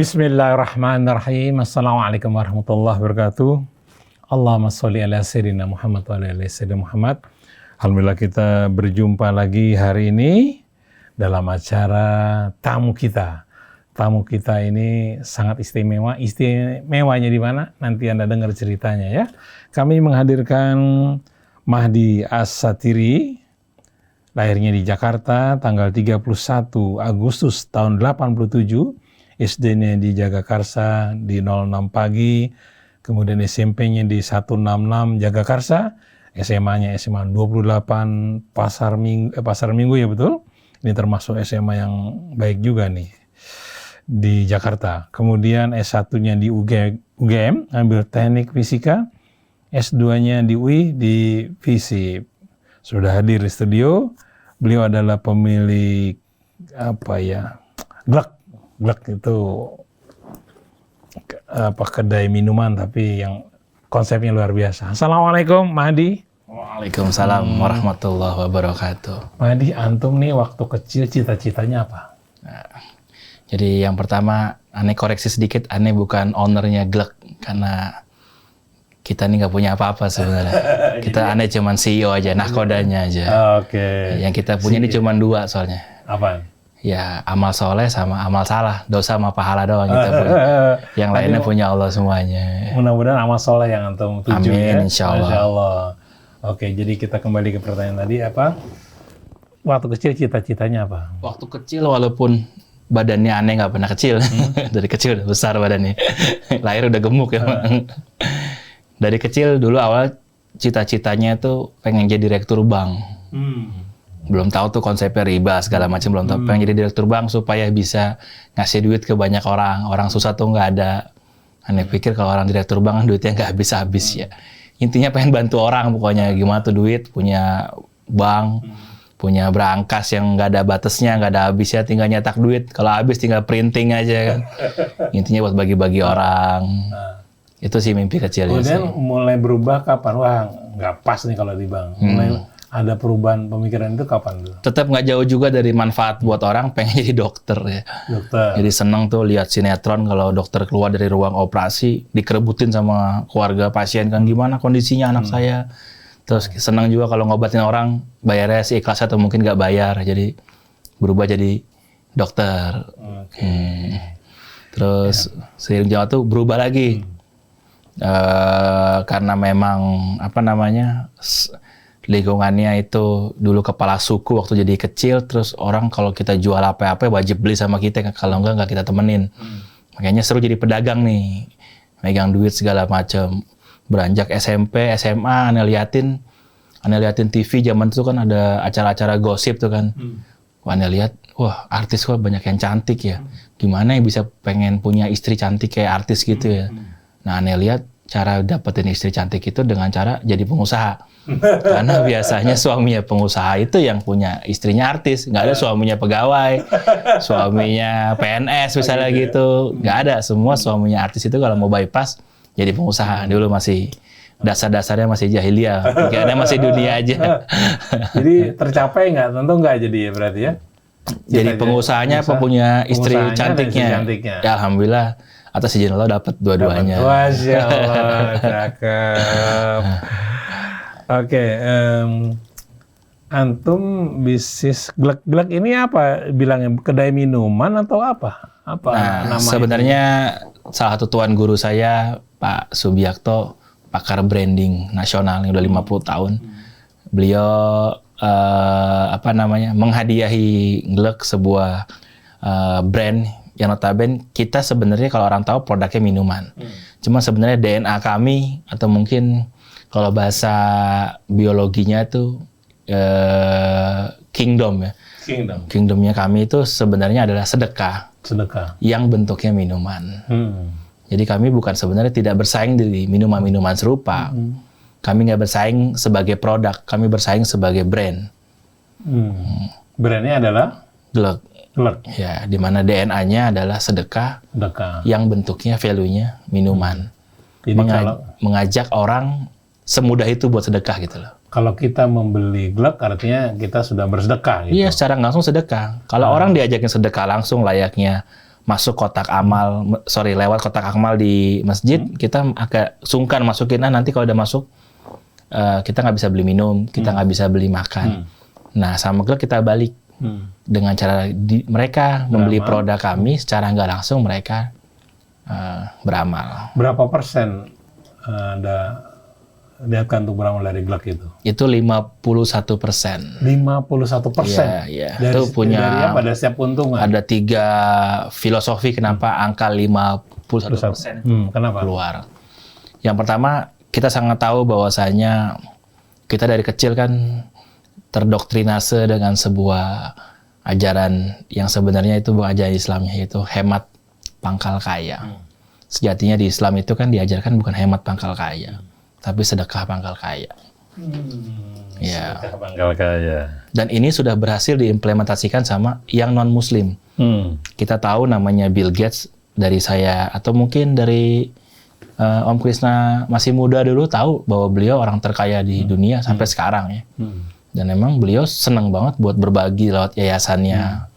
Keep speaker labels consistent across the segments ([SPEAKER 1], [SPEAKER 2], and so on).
[SPEAKER 1] Bismillahirrahmanirrahim. Assalamualaikum warahmatullahi wabarakatuh. Allahumma sholli ala sayyidina Muhammad wa ala ali sayyidina Muhammad. Alhamdulillah kita berjumpa lagi hari ini dalam acara tamu kita. Tamu kita ini sangat istimewa. Istimewanya di mana? Nanti Anda dengar ceritanya ya. Kami menghadirkan Mahdi As-Satiri, lahirnya di Jakarta tanggal 31 Agustus tahun 87. SD-nya di Jagakarsa di 06 pagi, kemudian SMP-nya di 166 Jagakarsa, SMA-nya SMA 28 Pasar Minggu ya betul. Ini termasuk SMA yang baik juga nih di Jakarta. Kemudian S1-nya di UGM, ambil teknik fisika, S2-nya di UI di FISIP. Sudah hadir di studio. Beliau adalah pemilik Glek itu kedai minuman tapi yang konsepnya luar biasa. Assalamualaikum Mahdi.
[SPEAKER 2] Waalaikumsalam warahmatullahi wabarakatuh.
[SPEAKER 1] Mahdi, antum nih waktu kecil cita-citanya apa?
[SPEAKER 2] Nah, jadi yang pertama, aneh koreksi sedikit, aneh bukan ownernya Glek karena kita nih nggak punya apa-apa sebenarnya. Kita aneh cuman CEO aja, nahkodanya aja.
[SPEAKER 1] Oke.
[SPEAKER 2] Yang kita punya ini cuman dua soalnya.
[SPEAKER 1] Apa?
[SPEAKER 2] Ya amal soleh sama amal salah, dosa sama pahala doang kita punya. Yang lainnya punya Allah semuanya.
[SPEAKER 1] Mudah-mudahan amal soleh yang antum tuju.
[SPEAKER 2] Amin,
[SPEAKER 1] ya.
[SPEAKER 2] insya Allah.
[SPEAKER 1] Masya Allah. Oke, jadi kita kembali ke pertanyaan tadi apa? Waktu kecil cita-citanya apa?
[SPEAKER 2] Waktu kecil walaupun badannya aneh nggak pernah kecil, dari kecil udah besar badannya. Lahir udah gemuk ya. Dari kecil dulu awal cita-citanya tuh pengen jadi direktur bank. Belum tahu tuh konsepnya riba segala macam, belum tahu. Pengen jadi direktur bank supaya bisa ngasih duit ke banyak orang. Orang susah tuh nggak ada. Aneh pikir kalau orang direktur bank duitnya nggak habis-habis ya. Intinya pengen bantu orang pokoknya. Gimana tuh duit, punya bank, punya berangkas yang nggak ada batasnya, nggak ada habisnya, tinggal nyetak duit. Kalau habis tinggal printing aja kan. Intinya buat bagi-bagi orang. Itu sih mimpi kecilnya.
[SPEAKER 1] Kemudian
[SPEAKER 2] sih.
[SPEAKER 1] mulai berubah kapan? Wah, nggak pas nih kalau di bank. Mulai ada perubahan pemikiran itu kapan tuh?
[SPEAKER 2] Tetap nggak jauh juga dari manfaat buat orang, pengen jadi dokter ya.
[SPEAKER 1] Dokter.
[SPEAKER 2] Jadi seneng tuh lihat sinetron kalau dokter keluar dari ruang operasi, dikerebutin sama keluarga pasien kan, gimana kondisinya anak saya. Terus seneng juga kalau ngobatin orang, bayarnya sih ikhlas atau mungkin nggak bayar. Jadi berubah jadi dokter. Terus seiring jalan tuh berubah lagi. Karena memang lingkungannya itu dulu kepala suku waktu jadi kecil, terus orang kalau kita jual apa-apa wajib beli sama kita, kalau enggak kita temenin. Makanya seru jadi pedagang nih, megang duit segala macam. Beranjak SMP, SMA, aneh liatin TV zaman itu kan ada acara-acara gosip tuh kan. Aneh lihat, wah artis kok banyak yang cantik ya. Gimana ya bisa pengen punya istri cantik kayak artis gitu ya. Nah aneh lihat cara dapetin istri cantik itu dengan cara jadi pengusaha. Karena biasanya suaminya pengusaha itu yang punya istrinya artis, nggak ada suaminya pegawai, suaminya PNS misalnya gitu, nggak ada. Semua suaminya artis itu kalau mau bypass jadi pengusaha. Dulu masih dasar-dasarnya masih jahiliyah, pikirnya masih dunia aja.
[SPEAKER 1] Jadi tercapai nggak? Tentu nggak jadi ya berarti ya?
[SPEAKER 2] Jadi pengusahanya apa punya istri cantiknya? Ya alhamdulillah. Atas izin Allah dapat dua-duanya.
[SPEAKER 1] Masya Allah, cakep. Oke, antum bisnis Glek ini apa bilangnya? Kedai minuman atau apa?
[SPEAKER 2] Nah, sebenarnya salah satu tuan guru saya, Pak Subiakto, pakar branding nasional yang udah 50 tahun. Beliau menghadiahi Glek sebuah brand yang notabene kita sebenarnya kalau orang tahu produknya minuman. Cuma sebenarnya DNA kami atau mungkin kalau bahasa biologinya itu kingdom ya. Kingdomnya kami itu sebenarnya adalah sedekah. Yang bentuknya minuman. Jadi kami bukan sebenarnya tidak bersaing di minuman-minuman serupa. Kami nggak bersaing sebagai produk, kami bersaing sebagai brand.
[SPEAKER 1] Brandnya adalah?
[SPEAKER 2] Glek. Ya, di mana DNA-nya adalah sedekah. Yang bentuknya value-nya minuman.
[SPEAKER 1] Jadi
[SPEAKER 2] mengajak orang semudah itu buat sedekah gitu loh.
[SPEAKER 1] Kalau kita membeli Glek artinya kita sudah bersedekah gitu.
[SPEAKER 2] Iya, secara langsung sedekah. Kalau orang diajakin sedekah langsung layaknya masuk kotak amal, lewat kotak amal di masjid, kita agak sungkan masukin. Nanti kalau udah masuk, kita nggak bisa beli minum, kita nggak bisa beli makan. Nah, sama Glek kita balik dengan cara mereka membeli produk kami, secara nggak langsung mereka beramal.
[SPEAKER 1] Berapa persen ada niatkan untuk beramal dari Glek itu?
[SPEAKER 2] Itu 51%.
[SPEAKER 1] 51%?
[SPEAKER 2] Iya.
[SPEAKER 1] Dari,
[SPEAKER 2] Itu punya
[SPEAKER 1] dari apa? Dari setiap keuntungan?
[SPEAKER 2] ada 3 filosofi kenapa angka 51%
[SPEAKER 1] kenapa?
[SPEAKER 2] keluar. Yang pertama, kita sangat tahu bahwasanya kita dari kecil kan terdoktrinase dengan sebuah ajaran yang sebenarnya itu bukan ajaran Islamnya, yaitu hemat pangkal kaya. Sejatinya di Islam itu kan diajarkan bukan hemat pangkal kaya, tapi sedekah pangkal kaya. Ya.
[SPEAKER 1] Sedekah pangkal kaya.
[SPEAKER 2] Dan ini sudah berhasil diimplementasikan sama yang non-Muslim. Kita tahu namanya Bill Gates, dari saya atau mungkin dari Om Krisna masih muda dulu tahu bahwa beliau orang terkaya di dunia sampai sekarang ya. Dan memang beliau senang banget buat berbagi lewat yayasannya.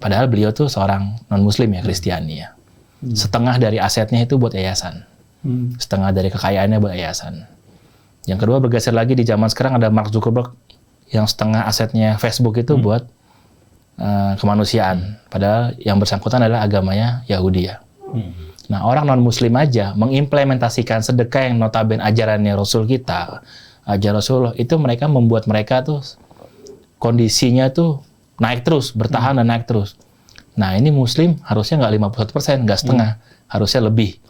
[SPEAKER 2] Padahal beliau tuh seorang non-Muslim ya, Kristiani ya. Setengah dari asetnya itu buat yayasan. Setengah dari kekayaannya buat yayasan. Yang kedua, bergeser lagi di zaman sekarang ada Mark Zuckerberg yang setengah asetnya Facebook itu buat kemanusiaan. Padahal yang bersangkutan adalah agamanya Yahudi ya. Nah, orang non-Muslim aja mengimplementasikan sedekah yang notabene ajarannya Rasul kita, ajaran Rasulullah, itu mereka membuat mereka tuh kondisinya tuh naik terus, bertahan dan naik terus. Nah, ini Muslim harusnya nggak 51%, nggak setengah, harusnya lebih.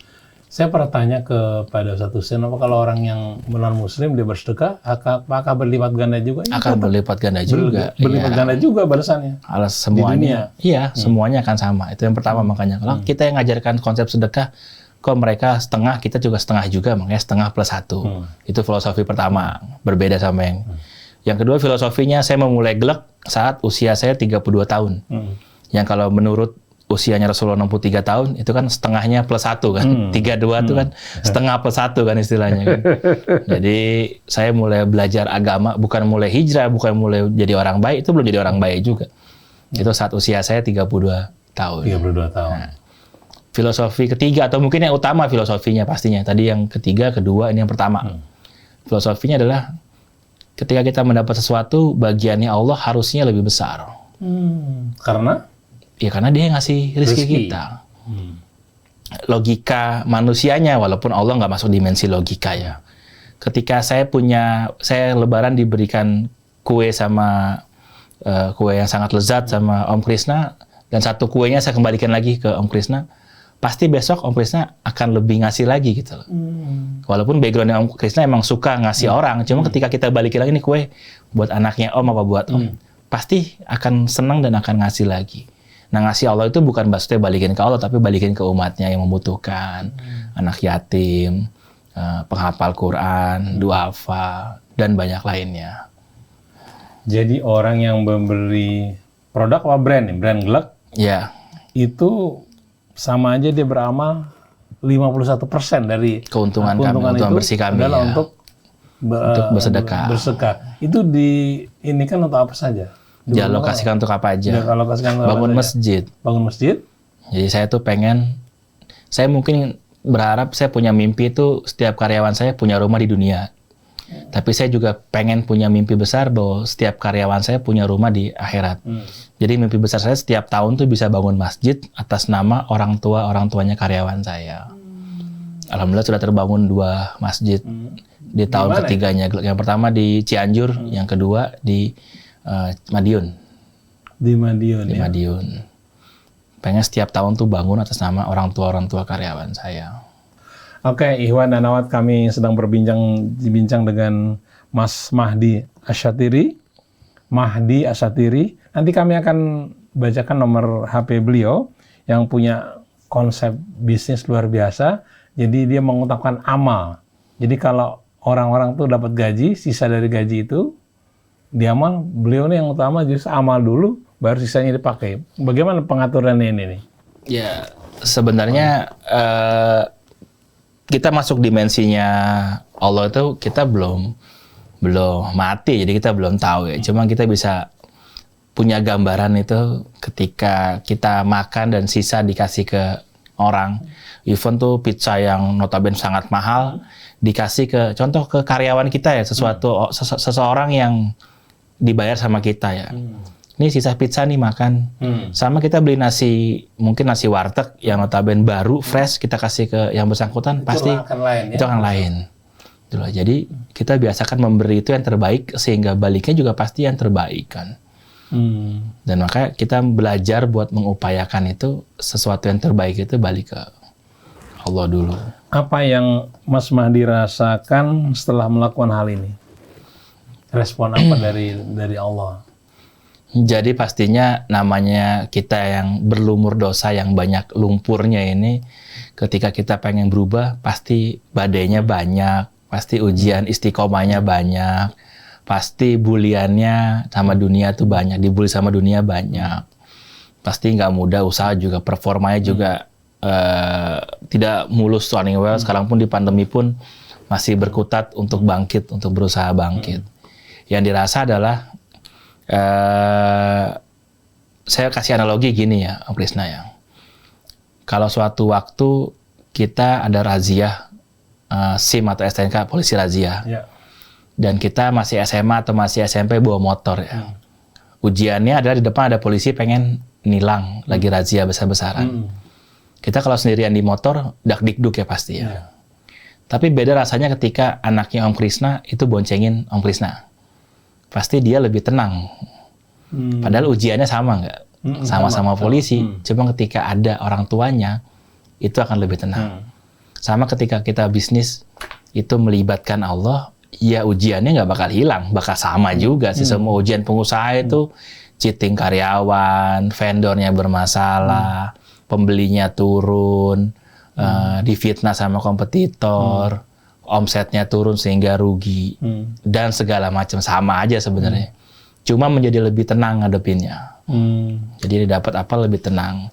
[SPEAKER 1] Saya pernah tanya kepada satu sen, apa kalau orang yang non-Muslim dia bersedekah, apakah berlipat ganda juga?
[SPEAKER 2] Akan berlipat ganda juga.
[SPEAKER 1] Berlipat ganda juga balasannya.
[SPEAKER 2] Alas semuanya, iya, semuanya akan sama. Itu yang pertama makanya. Kalau kita yang ngajarkan konsep sedekah, kok mereka setengah, kita juga setengah juga, makanya setengah plus 1. Itu filosofi pertama, berbeda sama yang. Yang kedua, filosofinya saya memulai Glek saat usia saya 32 tahun. Yang kalau menurut usianya Rasulullah 63 tahun, itu kan setengahnya plus 1 kan. 32 itu kan setengah plus 1 kan istilahnya kan. Jadi saya mulai belajar agama, bukan mulai hijrah, bukan mulai jadi orang baik, itu belum jadi orang baik juga. Itu saat usia saya 32 tahun.
[SPEAKER 1] 32 tahun.
[SPEAKER 2] Nah, filosofi ketiga, atau mungkin yang utama filosofinya pastinya. Tadi yang ketiga, kedua, ini yang pertama. Filosofinya adalah ketika kita mendapat sesuatu, bagiannya Allah harusnya lebih besar.
[SPEAKER 1] Karena?
[SPEAKER 2] Ya karena dia yang ngasih rezeki kita. Logika manusianya, walaupun Allah nggak masuk dimensi logika ya. Ketika saya Lebaran diberikan kue sama kue yang sangat lezat sama Om Krisna, dan satu kuenya saya kembalikan lagi ke Om Krisna, pasti besok Om Krisna akan lebih ngasih lagi gitu loh. Walaupun backgroundnya Om Krisna emang suka ngasih orang, cuma ketika kita balikin lagi nih kue buat anaknya Om apa buat Om, pasti akan senang dan akan ngasih lagi. Nah, ngasih Allah itu bukan maksudnya balikin ke Allah, tapi balikin ke umatnya yang membutuhkan, anak yatim, penghafal Quran, duafa, dan banyak lainnya.
[SPEAKER 1] Jadi orang yang memberi produk apa brand nih? Brand Glek?
[SPEAKER 2] Ya.
[SPEAKER 1] Itu sama aja dia beramal 51% dari
[SPEAKER 2] keuntungan kami, bersih kami
[SPEAKER 1] adalah
[SPEAKER 2] ya.
[SPEAKER 1] untuk
[SPEAKER 2] bersedekah.
[SPEAKER 1] Itu ini kan untuk apa saja?
[SPEAKER 2] Dialokasikan untuk apa aja?
[SPEAKER 1] Bangun
[SPEAKER 2] masjid.
[SPEAKER 1] Bangun masjid.
[SPEAKER 2] Jadi saya tuh saya mungkin berharap saya punya mimpi itu setiap karyawan saya punya rumah di dunia. Tapi saya juga pengen punya mimpi besar bahwa setiap karyawan saya punya rumah di akhirat. Jadi mimpi besar saya setiap tahun tuh bisa bangun masjid atas nama orang tuanya karyawan saya. Alhamdulillah sudah terbangun 2 masjid di tahun ketiganya. Yang pertama di Cianjur, yang kedua di Madiun.
[SPEAKER 1] Di Madiun.
[SPEAKER 2] Di Madiun. Pengen setiap tahun tuh bangun atas nama orang tua karyawan saya.
[SPEAKER 1] Oke, Ikhwan dan Akhwat, kami sedang berbincang dengan Mas Mahdi Asyatiri. Nanti kami akan bacakan nomor HP beliau yang punya konsep bisnis luar biasa. Jadi dia mengutamakan amal. Jadi kalau orang-orang tuh dapat gaji, sisa dari gaji itu diamal, beliau nih yang utama justru amal dulu, baru sisanya dipakai. Bagaimana pengaturannya ini nih?
[SPEAKER 2] Ya, sebenarnya kita masuk dimensinya Allah itu kita belum mati, jadi kita belum tahu ya. Cuma kita bisa punya gambaran itu ketika kita makan dan sisa dikasih ke orang. Even tuh pizza yang notabene sangat mahal dikasih ke contoh ke karyawan kita ya, seseorang yang dibayar sama kita ya. Ini sisa pizza nih makan. Sama kita beli nasi, mungkin nasi warteg yang notabene baru, fresh, kita kasih ke yang bersangkutan, pasti itu akan lain. Itulah. Jadi kita biasakan memberi itu yang terbaik, sehingga baliknya juga pasti yang terbaik kan. Dan makanya kita belajar buat mengupayakan itu, sesuatu yang terbaik itu balik ke Allah dulu.
[SPEAKER 1] Apa yang Mas Mahdi rasakan setelah melakukan hal ini? Respon apa dari Allah?
[SPEAKER 2] Jadi pastinya namanya kita yang berlumur dosa yang banyak lumpurnya ini, ketika kita pengen berubah, pasti badainya banyak, pasti ujian istiqomahnya banyak, pasti buliannya sama dunia tuh banyak, dibully sama dunia banyak. Pasti nggak mudah, usaha juga, performanya juga tidak mulus running well. Sekarang pun di pandemi pun masih berkutat untuk bangkit, untuk berusaha bangkit. Yang dirasa adalah saya kasih analogi gini ya, Om Krisna ya. Kalau suatu waktu kita ada razia SIM atau STNK, polisi razia, dan kita masih SMA atau masih SMP bawa motor ya. Ujiannya adalah di depan ada polisi pengen nilang, lagi razia besar-besaran. Kita kalau sendirian di motor, dak-dikduk ya pasti ya. Tapi beda rasanya ketika anaknya Om Krisna itu boncengin Om Krisna. Pasti dia lebih tenang. Padahal ujiannya sama nggak? Sama-sama polisi. Cuma ketika ada orang tuanya, itu akan lebih tenang. Sama ketika kita bisnis, itu melibatkan Allah, ya ujiannya nggak bakal hilang. Bakal sama juga sih. Semua ujian pengusaha itu, cheating karyawan, vendornya bermasalah, pembelinya turun, difitnah sama kompetitor, omsetnya turun sehingga rugi, dan segala macam, sama aja sebenarnya. Cuma menjadi lebih tenang ngadepinnya. Jadi dapat apa lebih tenang.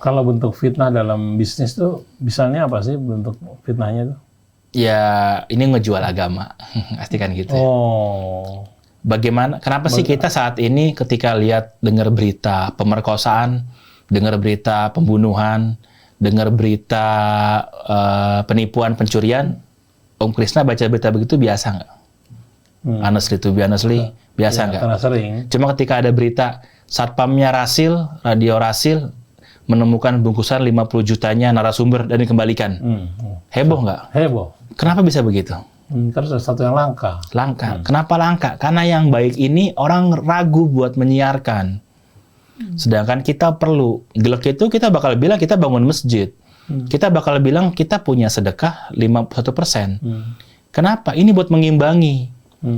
[SPEAKER 1] Kalau bentuk fitnah dalam bisnis tuh, misalnya apa sih bentuk fitnahnya tuh?
[SPEAKER 2] Ya ini ngejual agama, pasti kan gitu. Bagaimana? Kenapa sih kita saat ini ketika dengar berita pemerkosaan, dengar berita pembunuhan, dengar berita penipuan, pencurian, Om Krisna baca berita begitu biasa nggak? Honestly to be honestly, biasa nggak?
[SPEAKER 1] Karena sering.
[SPEAKER 2] Cuma ketika ada berita satpamnya Rasil, radio Rasil, menemukan bungkusan 50 jutanya narasumber dan dikembalikan. Heboh nggak?
[SPEAKER 1] Heboh.
[SPEAKER 2] Kenapa bisa begitu?
[SPEAKER 1] Karena sesuatu yang langka.
[SPEAKER 2] Langka. Kenapa langka? Karena yang baik ini orang ragu buat menyiarkan. Sedangkan kita perlu. Gelek itu kita bakal bilang kita bangun masjid. Kita bakal bilang kita punya sedekah 51%. Kenapa? Ini buat mengimbangi.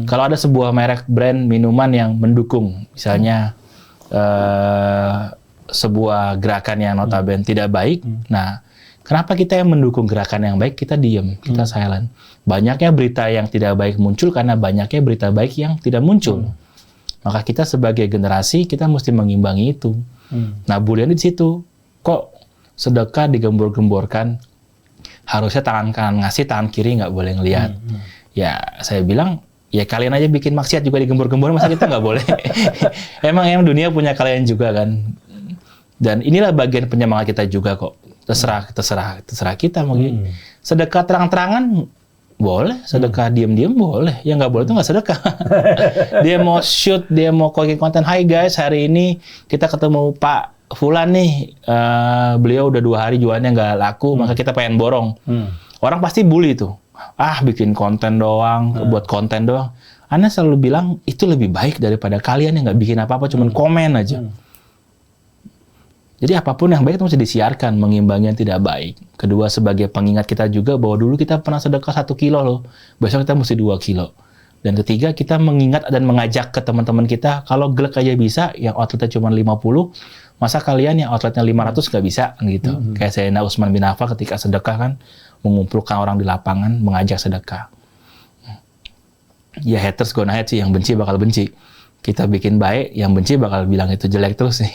[SPEAKER 2] Kalau ada sebuah merek brand minuman yang mendukung, misalnya sebuah gerakan yang notabene tidak baik, nah kenapa kita yang mendukung gerakan yang baik, kita diem, kita silent. Banyaknya berita yang tidak baik muncul karena banyaknya berita baik yang tidak muncul. Maka kita sebagai generasi, kita mesti mengimbangi itu. Nah, bulian di situ. Kok sedekah digembor-gemborkan, harusnya tangan kanan ngasih, tangan kiri nggak boleh ngelihat. Ya, saya bilang, ya kalian aja bikin maksiat juga digembor-gembor, masa kita nggak boleh? Emang dunia punya kalian juga kan? Dan inilah bagian penyemangat kita juga kok. Terserah kita mau gini. Sedekah terang-terangan boleh, sedekah diam-diam boleh. Yang nggak boleh itu nggak sedekah. Dia mau shoot, dia mau bikin konten. Hai guys, hari ini kita ketemu Pak Fulan nih. Beliau udah 2 hari jualannya nggak laku, maka kita pengen borong. Orang pasti bully tuh. Bikin konten doang, buat konten doang. Anda selalu bilang itu lebih baik daripada kalian yang nggak bikin apa-apa, cuman komen aja. Jadi apapun yang baik itu mesti disiarkan, mengimbangi yang tidak baik. Kedua, sebagai pengingat kita juga bahwa dulu kita pernah sedekah 1 kilo loh, besok kita mesti 2 kilo. Dan ketiga, kita mengingat dan mengajak ke teman-teman kita, kalau gelek aja bisa, yang outletnya cuma 50, masa kalian yang outletnya 500 nggak bisa gitu. Kayak Sayyidina Utsman bin Affan ketika sedekah kan, mengumpulkan orang di lapangan, mengajak sedekah. Ya haters gonna hate sih, yang benci bakal benci. Kita bikin baik, yang benci bakal bilang itu jelek terus sih.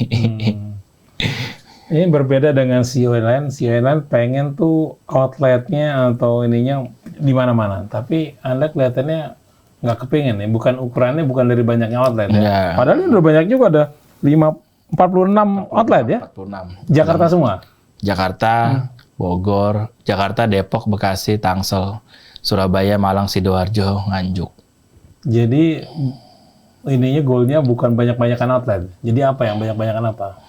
[SPEAKER 1] Ini berbeda dengan CEO lain. CEO lain pengen tuh outletnya atau ininya di mana-mana. Tapi Anda kelihatannya nggak kepingin ya. Bukan ukurannya bukan dari banyaknya outlet ya. Padahal ini udah banyak juga, ada 46 outlet ya?
[SPEAKER 2] 46.
[SPEAKER 1] Jakarta semua?
[SPEAKER 2] Jakarta, Bogor, Jakarta, Depok, Bekasi, Tangsel, Surabaya, Malang, Sidoarjo, Nganjuk.
[SPEAKER 1] Jadi ininya goalnya bukan banyak-banyakan outlet. Jadi apa yang banyak-banyakan apa?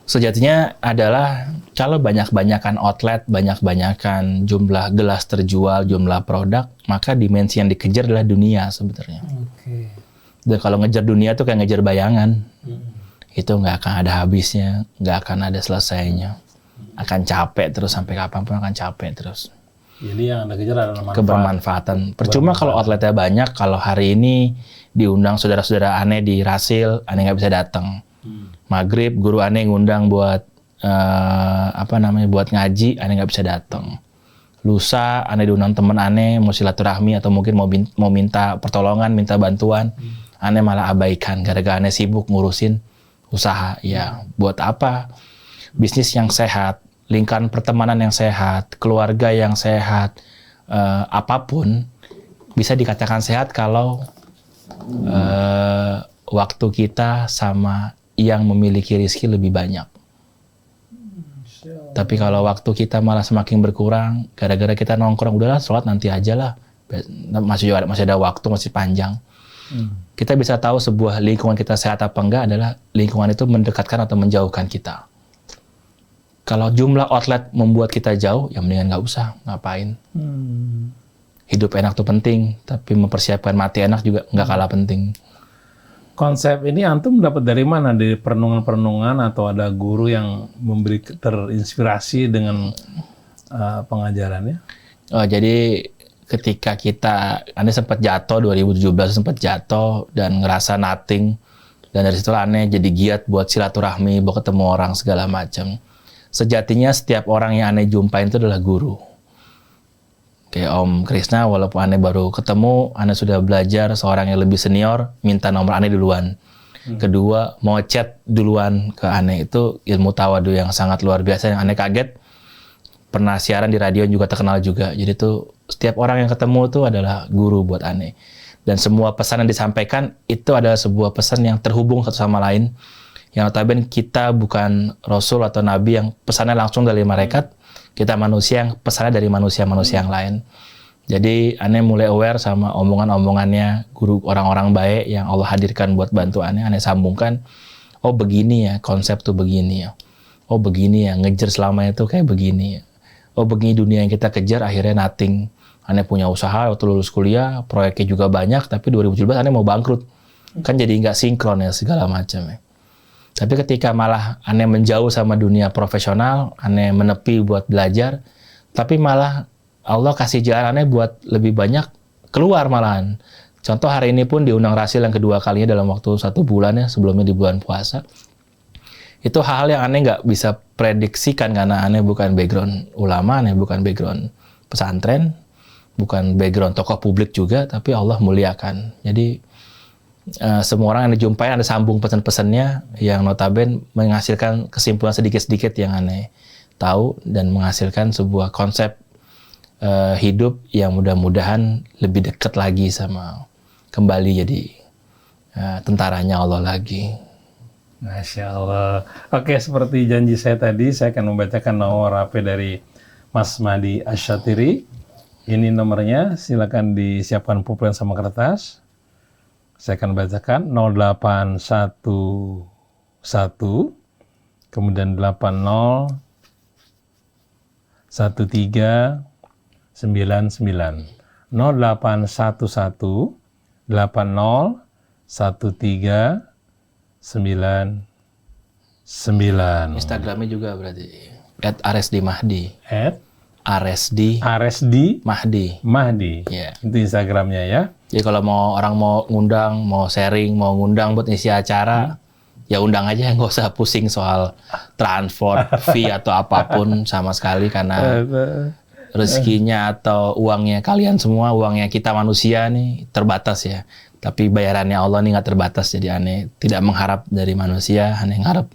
[SPEAKER 2] Sejatinya adalah kalau banyak-banyakan outlet, banyak-banyakan jumlah gelas terjual, jumlah produk, maka dimensi yang dikejar adalah dunia sebenarnya.
[SPEAKER 1] Oke.
[SPEAKER 2] Dan kalau ngejar dunia tuh kayak ngejar bayangan. Itu nggak akan ada habisnya, nggak akan ada selesainya. Akan capek terus sampai kapanpun akan capek terus.
[SPEAKER 1] Jadi yang Anda kejar adalah manfaat.
[SPEAKER 2] Kebermanfaatan. Percuma kalau outletnya banyak, kalau hari ini diundang saudara-saudara aneh di Rasil, aneh nggak bisa datang. Maghrib, guru aneh ngundang buat buat ngaji, aneh nggak bisa datang. Lusa, aneh diundang teman aneh, mau silaturahmi atau mungkin mau minta pertolongan, minta bantuan, aneh malah abaikan gara-gara aneh sibuk ngurusin usaha. Ya, buat apa? Bisnis yang sehat, lingkaran pertemanan yang sehat, keluarga yang sehat, apapun bisa dikatakan sehat kalau waktu kita sama yang memiliki rezeki lebih banyak. Tapi kalau waktu kita malah semakin berkurang, gara-gara kita nongkrong, udahlah sholat nanti aja lah, masih ada waktu, masih panjang. Kita bisa tahu sebuah lingkungan kita sehat apa enggak adalah lingkungan itu mendekatkan atau menjauhkan kita. Kalau jumlah outlet membuat kita jauh, ya mendingan nggak usah, ngapain. Hidup enak tuh penting, tapi mempersiapkan mati enak juga nggak kalah penting.
[SPEAKER 1] Konsep ini antum dapat dari mana? Dari perenungan-perenungan atau ada guru yang memberi terinspirasi dengan pengajarannya?
[SPEAKER 2] Oh, jadi ketika Anda sempat jatuh, 2017 sempat jatuh dan ngerasa nothing. Dan dari situlah Anda jadi giat buat silaturahmi, buat ketemu orang segala macam. Sejatinya setiap orang yang Anda jumpain itu adalah guru. Kayak Om Krisna, walaupun Anda baru ketemu, Anda sudah belajar seorang yang lebih senior, minta nomor Anda duluan. Kedua, mau chat duluan ke Anda, itu ilmu tawadu yang sangat luar biasa, yang Anda kaget. Pernah siaran di radio juga terkenal juga. Jadi tuh setiap orang yang ketemu tuh adalah guru buat Anda. Dan semua pesan yang disampaikan itu adalah sebuah pesan yang terhubung satu sama lain. Yang notabene kita bukan Rasul atau Nabi yang pesannya langsung dari malaikat. Kita manusia yang pesannya dari manusia-manusia yang lain. Jadi Ane mulai aware sama omongan-omongannya guru orang-orang baik yang Allah hadirkan buat bantu Ane sambungkan. Oh begini ya, konsep tuh begini ya. Oh begini ya, ngejar selama itu kayak begini ya. Oh begini dunia yang kita kejar akhirnya nothing. Ane punya usaha waktu lulus kuliah, proyeknya juga banyak, tapi 2017 Ane mau bangkrut. Kan jadi nggak sinkron ya segala macam ya. Tapi ketika malah Ane menjauh sama dunia profesional, Ane menepi buat belajar, tapi malah Allah kasih jalan Ane buat lebih banyak keluar malahan. Contoh hari ini pun diundang Rasil yang kedua kalinya dalam waktu 1 bulan ya, sebelumnya di bulan puasa. Itu hal-hal yang Ane nggak bisa prediksikan karena Ane bukan background ulama, Ane bukan background pesantren, bukan background tokoh publik juga, tapi Allah muliakan. Jadi semua orang yang dijumpai ada sambung pesan-pesannya yang notabene menghasilkan kesimpulan sedikit-sedikit yang aneh tahu dan menghasilkan sebuah konsep hidup yang mudah-mudahan lebih dekat lagi sama kembali jadi tentaranya Allah lagi.
[SPEAKER 1] Masya Allah. Oke, seperti janji saya tadi, saya akan membacakan nomor HP dari Mas Madi Asyatiri. Ini nomornya, silakan disiapkan pulpen sama kertas. Saya akan bacakan 0811 kemudian 80 13 99 0811 80 13 99.
[SPEAKER 2] Instagramnya juga berarti @aresdimahdi.
[SPEAKER 1] @aresdi Mahdi.
[SPEAKER 2] Yeah.
[SPEAKER 1] Itu Instagramnya ya.
[SPEAKER 2] Jadi kalau orang mau ngundang, mau sharing, mau ngundang buat isi acara, ya undang aja, nggak usah pusing soal transport, fee atau apapun sama sekali karena rezekinya atau uangnya kalian semua, uangnya kita manusia nih terbatas ya. Tapi bayarannya Allah nih nggak terbatas, jadi aneh tidak mengharap dari manusia, aneh ngarep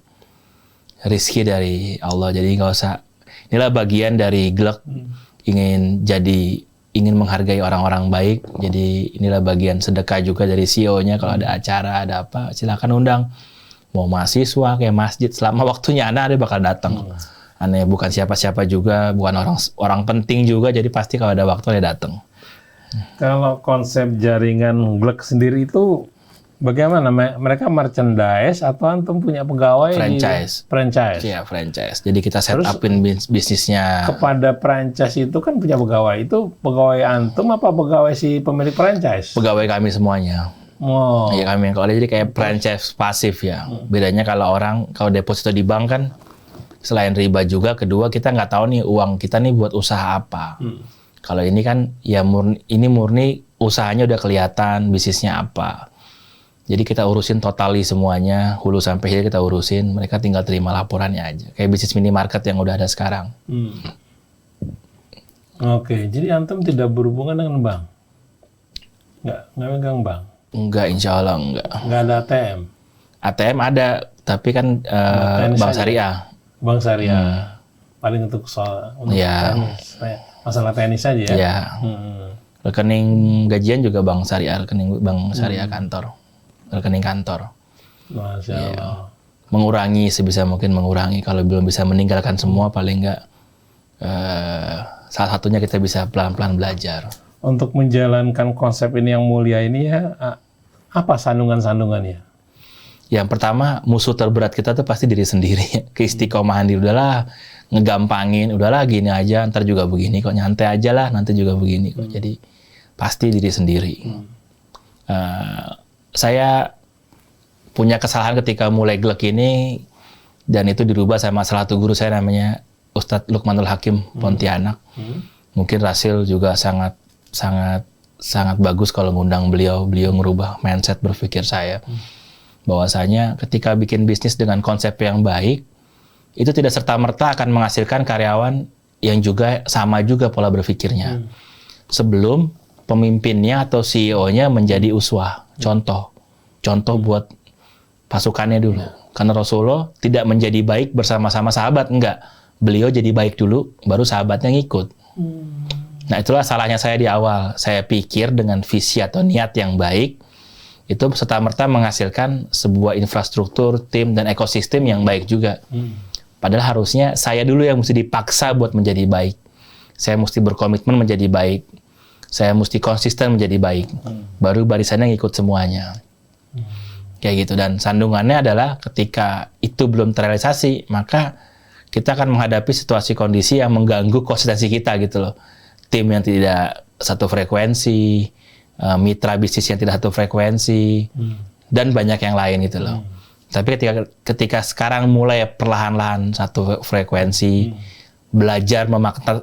[SPEAKER 2] rezeki dari Allah. Jadi nggak usah. Inilah bagian dari Glek ingin menghargai orang-orang baik. Jadi inilah bagian sedekah juga dari CEO-nya kalau ada acara, ada apa, silakan undang. Mau mahasiswa, kayak masjid, selama waktunya Anda bakal datang. Anda bukan siapa-siapa juga, bukan orang penting juga, jadi pasti kalau ada waktu Anda datang.
[SPEAKER 1] Kalau konsep jaringan Glek sendiri itu bagaimana? Mereka merchandise atau antum punya pegawai
[SPEAKER 2] Franchise.
[SPEAKER 1] Franchise.
[SPEAKER 2] Iya, franchise. Jadi kita set upin bisnisnya.
[SPEAKER 1] Kepada franchise itu kan punya pegawai. Itu pegawai antum apa pegawai si pemilik franchise?
[SPEAKER 2] Pegawai kami semuanya.
[SPEAKER 1] Oh.
[SPEAKER 2] Iya kami. Kalau jadi kayak franchise pasif ya. Bedanya kalau deposito di bank kan selain riba juga, kedua kita nggak tahu nih uang kita nih buat usaha apa. Kalau ini kan ya murni usahanya udah kelihatan, bisnisnya apa. Jadi kita urusin totali semuanya, hulu sampai hilir kita urusin, mereka tinggal terima laporannya aja. Kayak bisnis minimarket yang udah ada sekarang.
[SPEAKER 1] Oke, jadi antum tidak berhubungan dengan bank? Nggak megang bank?
[SPEAKER 2] Enggak, insya Allah enggak.
[SPEAKER 1] Nggak ada ATM?
[SPEAKER 2] ATM ada, tapi kan bank syariah.
[SPEAKER 1] Bank syariah. Paling untuk tenis. Masalah tenis saja ya?
[SPEAKER 2] Iya. Rekening gajian juga bank syariah, rekening bank syariah kantor. Rekening kantor.
[SPEAKER 1] Masya Allah.
[SPEAKER 2] Mengurangi sebisa mungkin mengurangi. Kalau belum bisa meninggalkan semua, paling enggak salah satunya kita bisa pelan-pelan belajar.
[SPEAKER 1] Untuk menjalankan konsep ini yang mulia ini ya, apa sandungan-sandungannya?
[SPEAKER 2] Yang pertama, musuh terberat kita tuh pasti diri sendiri. Keistiqomahan diri, udahlah ngegampangin, udahlah gini aja, ntar juga begini kok, nyantai aja lah, nanti juga begini kok. Jadi pasti diri sendiri. Saya punya kesalahan ketika mulai Glek ini, dan itu dirubah sama salah satu guru saya namanya Ustadz Lukmanul Hakim Pontianak. Mungkin Rasil juga sangat bagus kalau ngundang beliau ngerubah mindset berpikir saya. Bahwasanya ketika bikin bisnis dengan konsep yang baik, itu tidak serta-merta akan menghasilkan karyawan yang juga sama juga pola berpikirnya. Sebelum pemimpinnya atau CEO-nya menjadi uswah, contoh buat pasukannya dulu. Karena Rasulullah tidak menjadi baik bersama-sama sahabat, enggak. Beliau jadi baik dulu, baru sahabatnya ngikut. Nah, itulah salahnya saya di awal. Saya pikir dengan visi atau niat yang baik, itu serta-merta menghasilkan sebuah infrastruktur, tim, dan ekosistem yang baik juga. Padahal harusnya saya dulu yang mesti dipaksa buat menjadi baik. Saya mesti berkomitmen menjadi baik. Saya mesti konsisten menjadi baik. Baru barisannya ngikut semuanya. Kayak gitu. Dan sandungannya adalah ketika itu belum terrealisasi, maka kita akan menghadapi situasi kondisi yang mengganggu konsistensi kita gitu loh. Tim yang tidak satu frekuensi, mitra bisnis yang tidak satu frekuensi, dan banyak yang lain gitu loh. Tapi ketika sekarang mulai perlahan-lahan satu frekuensi, belajar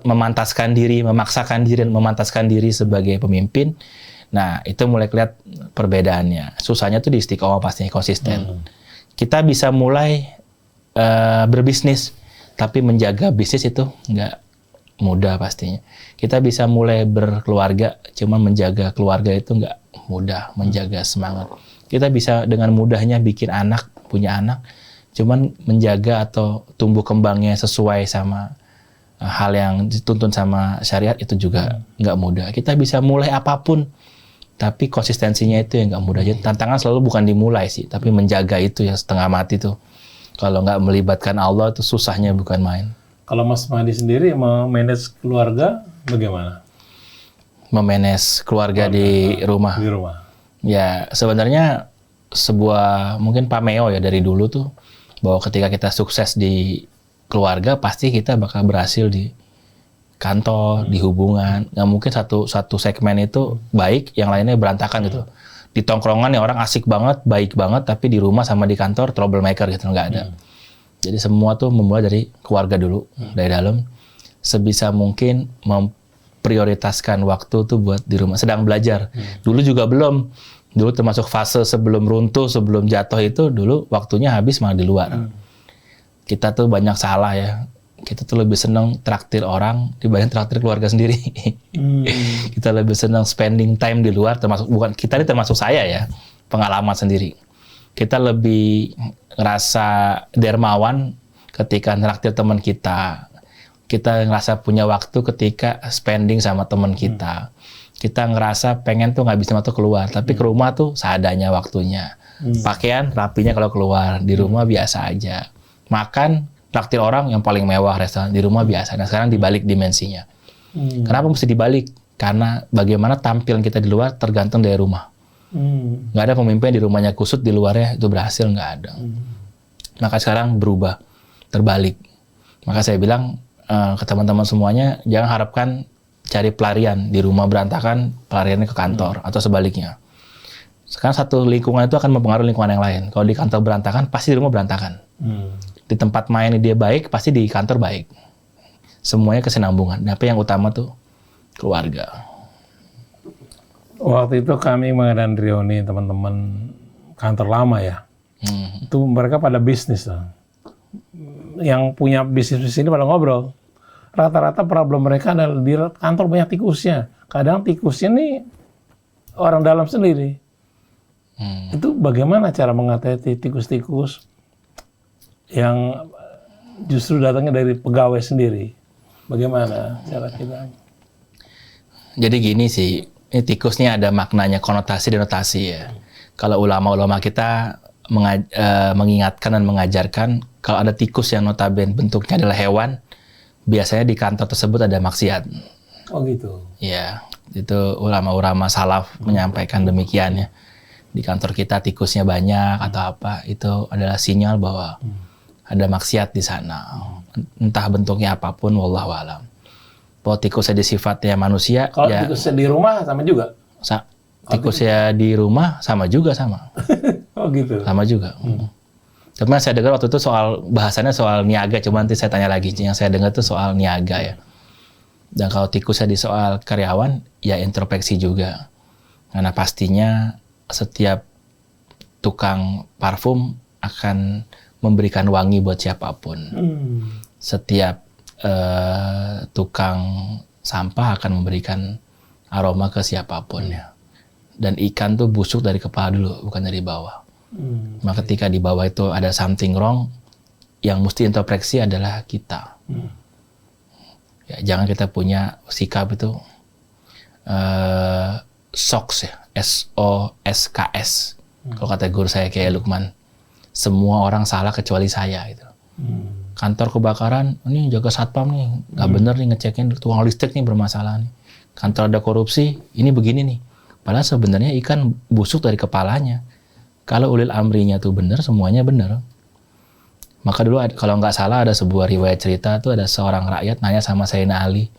[SPEAKER 2] memantaskan diri, memaksakan diri, dan memantaskan diri sebagai pemimpin, nah itu mulai kelihatan perbedaannya. Susahnya tuh di istiqomah pastinya, konsisten. Kita bisa mulai berbisnis, tapi menjaga bisnis itu nggak mudah pastinya. Kita bisa mulai berkeluarga, cuman menjaga keluarga itu nggak mudah, menjaga semangat. Kita bisa dengan mudahnya bikin anak, punya anak, cuman menjaga atau tumbuh kembangnya sesuai sama hal yang dituntun sama syariat itu juga nggak mudah. Kita bisa mulai apapun, tapi konsistensinya itu yang nggak mudah. Jadi tantangan selalu bukan dimulai sih, tapi menjaga itu ya setengah mati tuh. Kalau nggak melibatkan Allah itu susahnya bukan main.
[SPEAKER 1] Kalau Mas Mahdi sendiri memanage keluarga bagaimana?
[SPEAKER 2] Memanage keluarga di rumah.
[SPEAKER 1] Di rumah.
[SPEAKER 2] Ya sebenarnya sebuah mungkin pameo ya dari dulu tuh, bahwa ketika kita sukses di keluarga pasti kita bakal berhasil di kantor, di hubungan. Nggak mungkin satu segmen itu baik, yang lainnya berantakan gitu. Di tongkrongan ya orang asik banget, baik banget, tapi di rumah sama di kantor troublemaker gitu, nggak ada. Jadi semua tuh memulai dari keluarga dulu, dari dalam. Sebisa mungkin memprioritaskan waktu tuh buat di rumah. Sedang belajar. Dulu juga belum. Dulu termasuk fase sebelum runtuh, sebelum jatuh itu, dulu waktunya habis malah di luar. Kita tuh banyak salah ya. Kita tuh lebih senang traktir orang dibanding traktir keluarga sendiri. Kita lebih senang spending time di luar, termasuk saya ya, pengalaman sendiri. Kita lebih ngerasa dermawan ketika traktir teman kita. Kita ngerasa punya waktu ketika spending sama teman kita. Kita ngerasa pengen tuh nggak bisa waktu keluar, tapi ke rumah tuh seadanya waktunya. Pakaian rapinya kalau keluar, di rumah biasa aja. Makan, traktir orang yang paling mewah restoran, di rumah biasa. Nah sekarang dibalik dimensinya. Kenapa mesti dibalik? Karena bagaimana tampilan kita di luar tergantung dari rumah. Nggak ada pemimpin di rumahnya kusut, di luarnya itu berhasil, nggak ada. Maka sekarang berubah, terbalik. Maka saya bilang ke teman-teman semuanya, jangan harapkan cari pelarian di rumah berantakan, pelariannya ke kantor atau sebaliknya. Sekarang satu lingkungan itu akan mempengaruhi lingkungan yang lain. Kalau di kantor berantakan, pasti di rumah berantakan. Di tempat main dia baik, pasti di kantor baik. Semuanya kesinambungan. Tapi yang utama tuh keluarga.
[SPEAKER 1] Waktu itu kami mengadakan reuni teman-teman kantor lama ya. Itu mereka pada bisnis lah. Yang punya bisnis ini pada ngobrol. Rata-rata problem mereka adalah di kantor banyak tikusnya. Kadang tikusnya nih orang dalam sendiri. Itu bagaimana cara mengatasi tikus-tikus yang justru datangnya dari pegawai sendiri? Bagaimana cara kita?
[SPEAKER 2] Jadi gini sih, ini tikusnya ada maknanya, konotasi, denotasi ya. Kalau ulama-ulama kita mengingatkan dan mengajarkan, kalau ada tikus yang notabene bentuknya adalah hewan, biasanya di kantor tersebut ada maksiat.
[SPEAKER 1] Oh gitu?
[SPEAKER 2] Ya, itu ulama-ulama salaf menyampaikan demikian ya. Di kantor kita tikusnya banyak atau apa, itu adalah sinyal bahwa ada maksiat di sana. Entah bentuknya apapun, wallahu a'lam. Bahwa tikusnya di sifatnya manusia,
[SPEAKER 1] kalau
[SPEAKER 2] ya,
[SPEAKER 1] tikusnya di rumah sama juga?
[SPEAKER 2] Tikusnya di rumah sama juga sama.
[SPEAKER 1] Oh gitu?
[SPEAKER 2] Sama juga. Cuma saya dengar waktu itu bahasannya soal niaga, cuma nanti saya tanya lagi. Yang saya dengar itu soal niaga ya. Dan kalau tikusnya di soal karyawan, ya introspeksi juga. Karena pastinya setiap tukang parfum akan memberikan wangi buat siapapun. Setiap tukang sampah akan memberikan aroma ke siapapun ya. Dan ikan tuh busuk dari kepala dulu, bukan dari bawah. Maka ketika di bawah itu ada something wrong, yang mesti introspeksi adalah kita. Ya, jangan kita punya sikap itu SOKS ya, SOSKS. Kalau kata guru saya kayak Lukman, semua orang salah kecuali saya gitu. Kantor kebakaran, ini jaga satpam nih, nggak bener nih ngecekin tuang listrik nih bermasalah nih. Kantor ada korupsi, ini begini nih. Padahal sebenarnya ikan busuk dari kepalanya. Kalau ulil amrinya tuh bener, semuanya bener. Maka dulu kalau nggak salah ada sebuah riwayat cerita tuh ada seorang rakyat nanya sama Sayyidina Ali.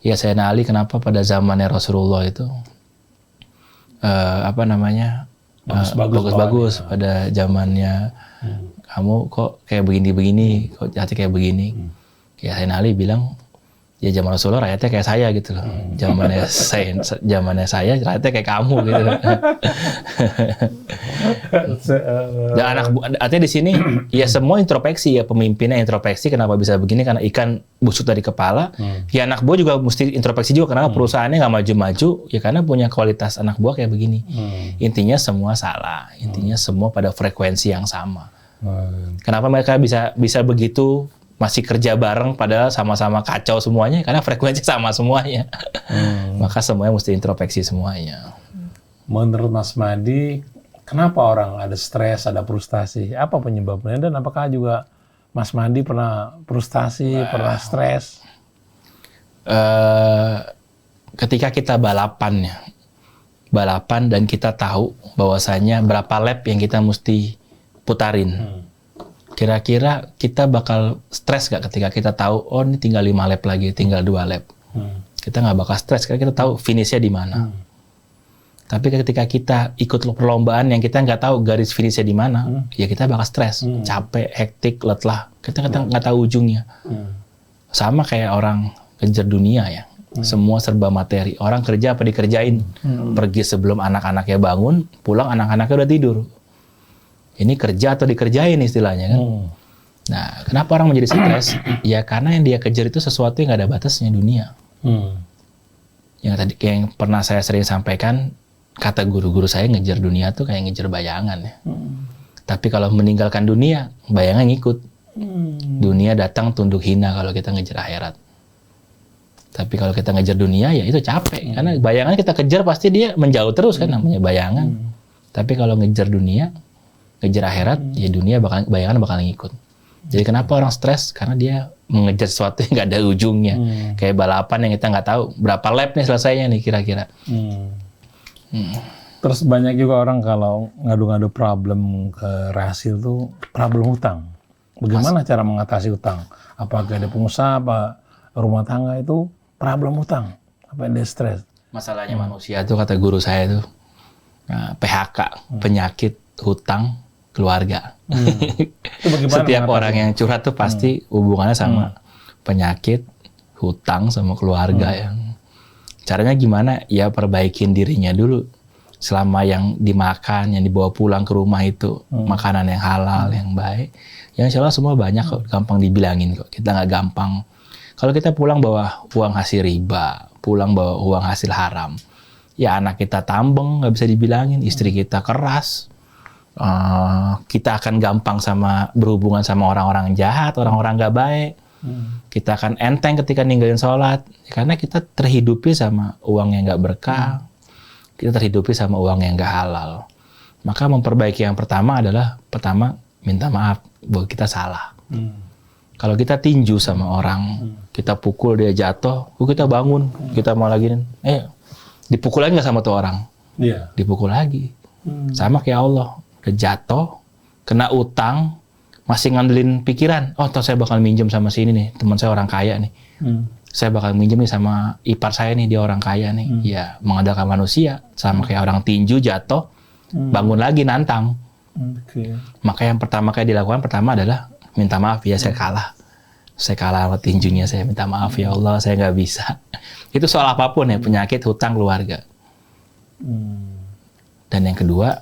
[SPEAKER 2] Ya Sayyidina Ali, kenapa pada zamannya Rasulullah itu bagus-bagus pada zamannya kamu kok kayak begini-begini, kok hati kayak begini. Ya Sayyidina Ali bilang, ya zaman Rasulullah rakyatnya kayak saya gitu loh. Zamannya saya rakyatnya kayak kamu gitu. Dan artinya di sini ya semua introspeksi ya, pemimpinnya introspeksi kenapa bisa begini karena ikan busuk dari kepala. Ya anak buah juga mesti introspeksi juga kenapa perusahaannya nggak maju-maju ya karena punya kualitas anak buah kayak begini. Intinya semua salah. Intinya semua pada frekuensi yang sama. Kenapa mereka bisa begitu masih kerja bareng padahal sama-sama kacau semuanya karena frekuensi sama semuanya. Maka semuanya mesti introspeksi semuanya.
[SPEAKER 1] Menurut Mas Madi, kenapa orang ada stres, ada frustasi? Apa penyebabnya dan apakah juga Mas Madi pernah frustasi, pernah stres?
[SPEAKER 2] Ketika kita balapan dan kita tahu bahwasanya berapa lap yang kita mesti putarin. Kira-kira kita bakal stres gak ketika kita tahu, oh ini tinggal 5 lap lagi, tinggal 2 lap. Kita nggak bakal stres karena kita tahu finishnya di mana. Tapi ketika kita ikut perlombaan yang kita nggak tahu garis finishnya di mana, ya kita bakal stres, capek, hektik, letlah. Kita nggak tahu ujungnya. Sama kayak orang kejar dunia ya. Semua serba materi. Orang kerja apa dikerjain. Pergi sebelum anak-anaknya bangun, pulang anak-anaknya udah tidur. Ini kerja atau dikerjain istilahnya kan. Nah, kenapa orang menjadi stres? Ya karena yang dia kejar itu sesuatu yang nggak ada batasnya, dunia. Yang pernah saya sering sampaikan, kata guru-guru saya, ngejar dunia tuh kayak ngejar bayangan ya. Tapi kalau meninggalkan dunia, bayangan ngikut. Dunia datang tunduk hina kalau kita ngejar akhirat. Tapi kalau kita ngejar dunia, ya itu capek. Karena bayangan kita kejar pasti dia menjauh terus kan, namanya bayangan. Tapi kalau ngejar dunia, ngejar akhirat, ya dunia bayangan bakal ngikut. Jadi kenapa orang stres? Karena dia mengejar sesuatu yang nggak ada ujungnya. Kayak balapan yang kita nggak tahu berapa lap nih selesainya nih kira-kira.
[SPEAKER 1] Terus banyak juga orang kalau ngadu-ngadu problem ke Rahasil tuh problem hutang. Bagaimana cara mengatasi hutang? Apakah ada pengusaha, apa rumah tangga itu problem hutang? Apa dia stres?
[SPEAKER 2] Masalahnya manusia itu kata guru saya itu PHK, penyakit, hutang, keluarga.
[SPEAKER 1] Itu bagaimana
[SPEAKER 2] Setiap orang yang curhat tuh pasti hubungannya sama penyakit, hutang, sama keluarga. Yang caranya gimana? Ya perbaikin dirinya dulu. Selama yang dimakan, yang dibawa pulang ke rumah itu makanan yang halal, yang baik. Yang insya Allah semua banyak kok, gampang dibilangin kok. Kita nggak gampang. Kalau kita pulang bawa uang hasil riba, pulang bawa uang hasil haram, ya anak kita tambeng, nggak bisa dibilangin. Istri kita keras. Kita akan gampang berhubungan sama orang-orang jahat, orang-orang nggak baik. Kita akan enteng ketika ninggalin sholat. Karena kita terhidupi sama uang yang nggak berkah. Kita terhidupi sama uang yang nggak halal. Maka memperbaiki yang pertama adalah, minta maaf bahwa kita salah. Kalau kita tinju sama orang, kita pukul dia jatuh, kita bangun, kita mau lagi, dipukul lagi nggak sama tuh orang?
[SPEAKER 1] Iya.
[SPEAKER 2] Dipukul lagi. Sama kayak Allah, udah jatuh, kena utang, masih ngandelin pikiran, toh saya bakal minjem sama sini nih, teman saya orang kaya nih. Saya bakal minjem nih sama ipar saya nih, dia orang kaya nih. Ya, mengandalkan manusia, sama kayak orang tinju jatuh, bangun lagi nantang. Maka yang pertama dilakukan adalah minta maaf, ya saya kalah. Saya kalah sama tinjunya, saya minta maaf ya Allah, saya nggak bisa. Itu soal apapun ya, penyakit, hutang, keluarga. Dan yang kedua,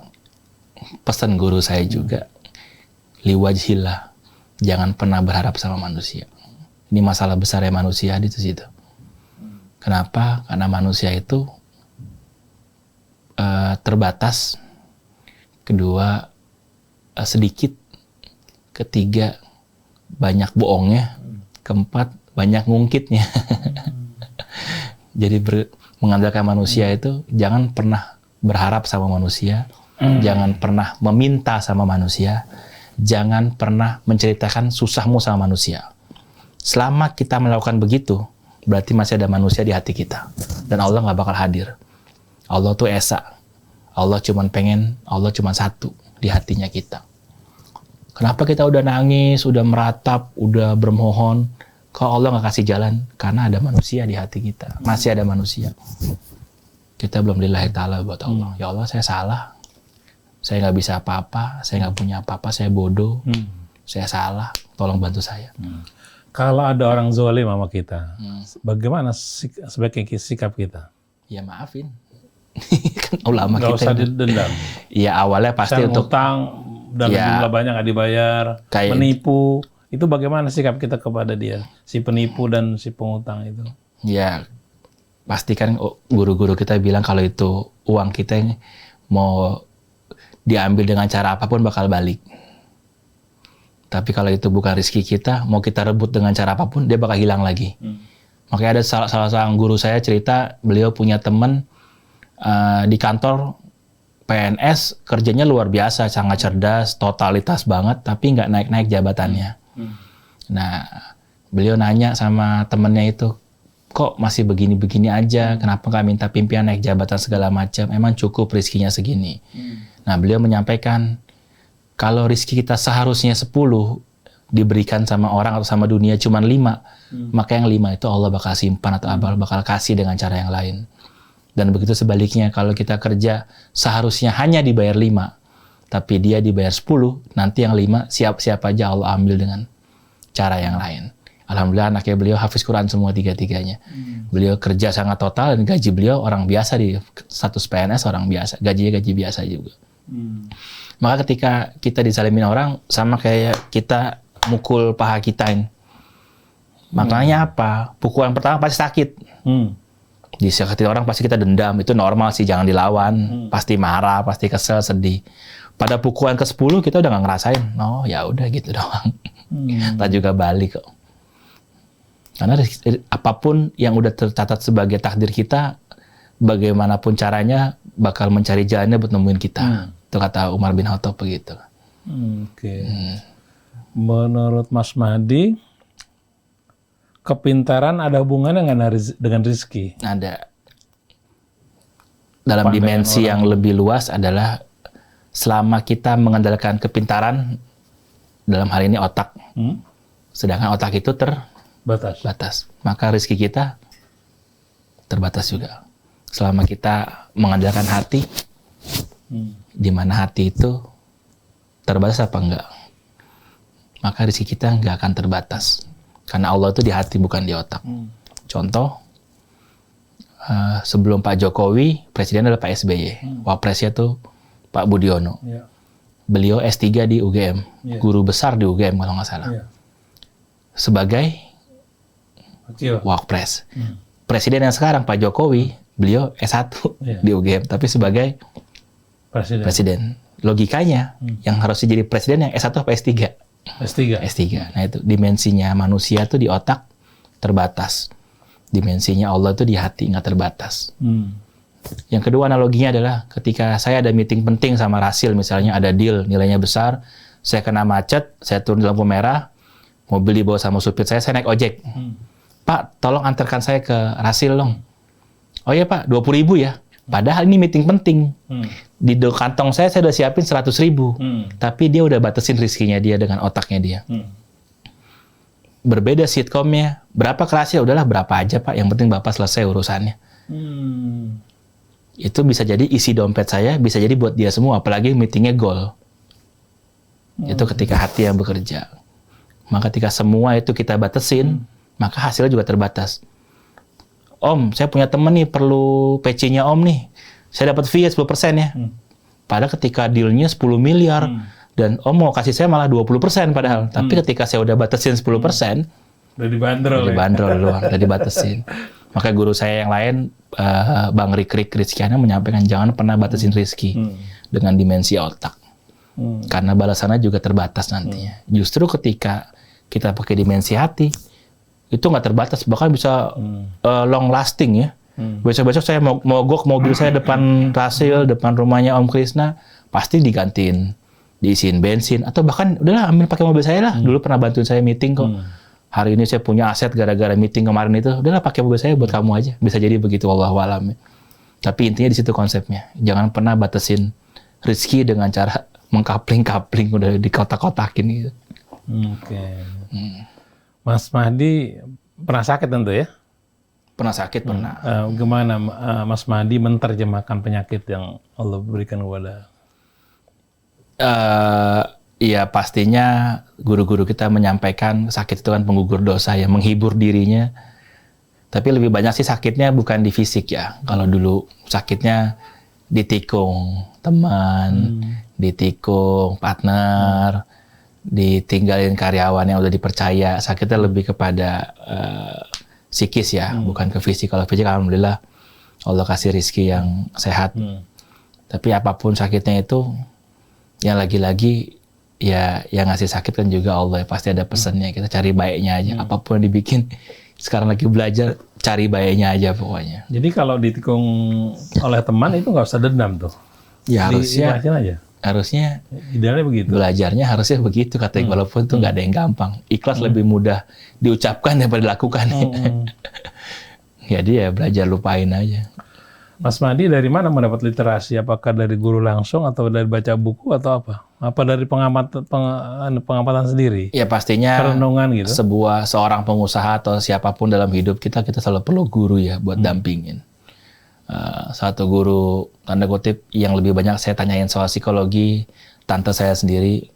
[SPEAKER 2] pesan guru saya juga, liwajhillah, jangan pernah berharap sama manusia. Ini masalah besar ya manusia di situ. Kenapa? Karena manusia itu terbatas. Kedua, sedikit. Ketiga, banyak bohongnya. Keempat, banyak ngungkitnya. Jadi mengandalkan manusia itu, jangan pernah berharap sama manusia. Jangan pernah meminta sama manusia. Jangan pernah menceritakan susahmu sama manusia. Selama kita melakukan begitu, berarti masih ada manusia di hati kita. Dan Allah nggak bakal hadir. Allah tuh esa. Allah cuma satu di hatinya kita. Kenapa kita udah nangis, udah meratap, udah bermohon, kalau Allah nggak kasih jalan? Karena ada manusia di hati kita. Masih ada manusia. Kita belum lillahi ta'ala buat Allah. Ya Allah, saya salah. Saya nggak bisa apa-apa. Saya nggak punya apa-apa. Saya bodoh. Saya salah. Tolong bantu saya.
[SPEAKER 1] Kalau ada orang zalim sama kita, bagaimana sebaiknya sikap kita?
[SPEAKER 2] Ya maafin. Kan ulama
[SPEAKER 1] nggak
[SPEAKER 2] kita.
[SPEAKER 1] Nggak usah dendam.
[SPEAKER 2] Iya awalnya pasti
[SPEAKER 1] untuk utang dalam jumlah banyak nggak dibayar, menipu. Itu bagaimana sikap kita kepada dia, si penipu dan si pengutang itu? Ya
[SPEAKER 2] pastikan guru-guru kita bilang kalau itu uang kita yang mau diambil dengan cara apapun bakal balik. Tapi kalau itu bukan rezeki kita, mau kita rebut dengan cara apapun, dia bakal hilang lagi. Makanya ada salah seorang guru saya cerita, beliau punya teman di kantor PNS, kerjanya luar biasa, sangat cerdas, totalitas banget, tapi nggak naik-naik jabatannya. Nah, beliau nanya sama temennya itu, kok masih begini-begini aja, kenapa nggak minta pimpinan naik jabatan segala macam, emang cukup rezekinya segini. Nah, beliau menyampaikan, kalau rezeki kita seharusnya 10 diberikan sama orang atau sama dunia cuma 5, maka yang 5 itu Allah bakal simpan atau Allah bakal kasih dengan cara yang lain. Dan begitu sebaliknya, kalau kita kerja seharusnya hanya dibayar 5, tapi dia dibayar 10, nanti yang 5 siap-siap aja Allah ambil dengan cara yang lain. Alhamdulillah anaknya beliau hafiz Quran semua tiga-tiganya. Beliau kerja sangat total dan gaji beliau orang biasa di status PNS orang biasa, gajinya gaji biasa juga. Maka ketika kita dizalimin orang, sama kayak kita mukul paha kita ini. Maknanya apa? Pukulan pertama pasti sakit. Disakiti orang pasti kita dendam, itu normal sih, jangan dilawan. Pasti marah, pasti kesel, sedih. Pada pukulan ke-10 kita udah nggak ngerasain. Oh ya udah gitu doang. Kita juga balik kok. Karena apapun yang udah tercatat sebagai takdir kita, bagaimanapun caranya bakal mencari jalannya buat nemuin kita. Itu kata Umar bin Khattab begitu.
[SPEAKER 1] Oke. Menurut Mas Mahdi, kepintaran ada hubungannya dengan rezeki?
[SPEAKER 2] Ada. Dalam
[SPEAKER 1] Pandai
[SPEAKER 2] dimensi
[SPEAKER 1] orang.
[SPEAKER 2] yang lebih luas adalah selama kita mengandalkan kepintaran, dalam hal ini otak, sedangkan otak itu terbatas, maka rezeki kita terbatas juga. Selama kita mengandalkan hati, di mana hati itu terbatas apa enggak, maka rezeki kita enggak akan terbatas. Karena Allah itu di hati, bukan di otak. Contoh, sebelum Pak Jokowi, presiden adalah Pak SBY. Wapresnya tuh Pak Budiono.
[SPEAKER 1] Ya.
[SPEAKER 2] Beliau S3 di UGM, guru besar di UGM kalau nggak salah.
[SPEAKER 1] Ya.
[SPEAKER 2] Sebagai Wapres. Presiden yang sekarang Pak Jokowi, beliau S1 di UGM, tapi sebagai presiden. Logikanya, yang harus jadi presiden yang S1 apa S3? S3. Nah itu, dimensinya manusia tuh di otak terbatas. Dimensinya Allah tuh di hati, nggak terbatas. Yang kedua analoginya adalah ketika saya ada meeting penting sama Rasil, misalnya ada deal nilainya besar, saya kena macet, saya turun di lampu merah, mobil dibawa sama supir saya naik ojek. Pak, tolong antarkan saya ke Rasil dong. Oh iya Pak, 20.000 ya. Padahal ini meeting penting. Di kantong saya udah siapin 100.000. Tapi dia udah batasin rizkinya dia dengan otaknya dia. Berbeda sitkomnya. Berapa ke Rasil? Udahlah berapa aja Pak, yang penting Bapak selesai urusannya. Itu bisa jadi isi dompet saya, bisa jadi buat dia semua, apalagi meetingnya goal. Itu ketika hati yang bekerja. Maka ketika semua itu kita batasin, maka hasilnya juga terbatas. Om, saya punya temen nih, perlu PC-nya Om nih. Saya dapat fee 10% ya. Padahal ketika deal-nya 10 miliar, dan Om mau kasih saya malah 20% padahal. Tapi ketika saya udah batasin 10%,
[SPEAKER 1] udah dibanderol.
[SPEAKER 2] Udah dibatasin. Maka guru saya yang lain, Bang Rikrik Rizkiana menyampaikan jangan pernah batasin rizki dengan dimensi otak. Karena balasannya juga terbatas nantinya. Justru ketika kita pakai dimensi hati, itu nggak terbatas, bahkan bisa long lasting ya. Besok-besok saya mau mogok mobil saya depan Rasil, depan rumahnya Om Krisna, pasti digantiin, diisiin bensin, atau bahkan udahlah ambil pakai mobil saya lah. Dulu pernah bantuin saya meeting kok. Hari ini saya punya aset gara-gara meeting kemarin itu, udahlah pakai mobil saya buat kamu aja. Bisa jadi begitu, wallahu alam. Tapi intinya di situ konsepnya. Jangan pernah batasin rezeki dengan cara mengkapling-kapling, udah dikotak-kotakin gitu.
[SPEAKER 1] Oke. Mas Mahdi pernah sakit tentu ya?
[SPEAKER 2] Pernah sakit, pernah.
[SPEAKER 1] Gimana Mas Mahdi menerjemahkan penyakit yang Allah berikan kepada?
[SPEAKER 2] Iya, pastinya guru-guru kita menyampaikan sakit itu kan penggugur dosa ya, menghibur dirinya. Tapi lebih banyak sih sakitnya bukan di fisik ya. Kalau dulu sakitnya ditikung teman, ditikung partner, ditinggalin karyawan yang udah dipercaya. Sakitnya lebih kepada psikis ya, bukan ke fisik. Kalau fisik alhamdulillah Allah kasih rizki yang sehat. Tapi apapun sakitnya itu, yang lagi-lagi ya yang ngasih sakit kan juga Allah ya, pasti ada pesannya. Kita cari baiknya aja, apapun yang dibikin. Sekarang lagi belajar, cari baiknya aja pokoknya.
[SPEAKER 1] Jadi kalau ditikung oleh teman itu nggak usah dendam tuh?
[SPEAKER 2] Ya harusnya
[SPEAKER 1] aja.
[SPEAKER 2] Harusnya
[SPEAKER 1] idealnya begitu.
[SPEAKER 2] Belajarnya harusnya begitu kata walaupun tuh nggak ada yang gampang. Ikhlas lebih mudah diucapkan daripada dilakukan. Jadi ya belajar lupain aja.
[SPEAKER 1] Mas Mahdi dari mana mendapat literasi? Apakah dari guru langsung atau dari baca buku atau apa? Apa dari pengamatan sendiri?
[SPEAKER 2] Ya pastinya
[SPEAKER 1] perenungan gitu.
[SPEAKER 2] Seorang pengusaha atau siapapun dalam hidup kita selalu perlu guru ya buat dampingin. Satu guru tanda kutip yang lebih banyak saya tanyain soal psikologi, tante saya sendiri,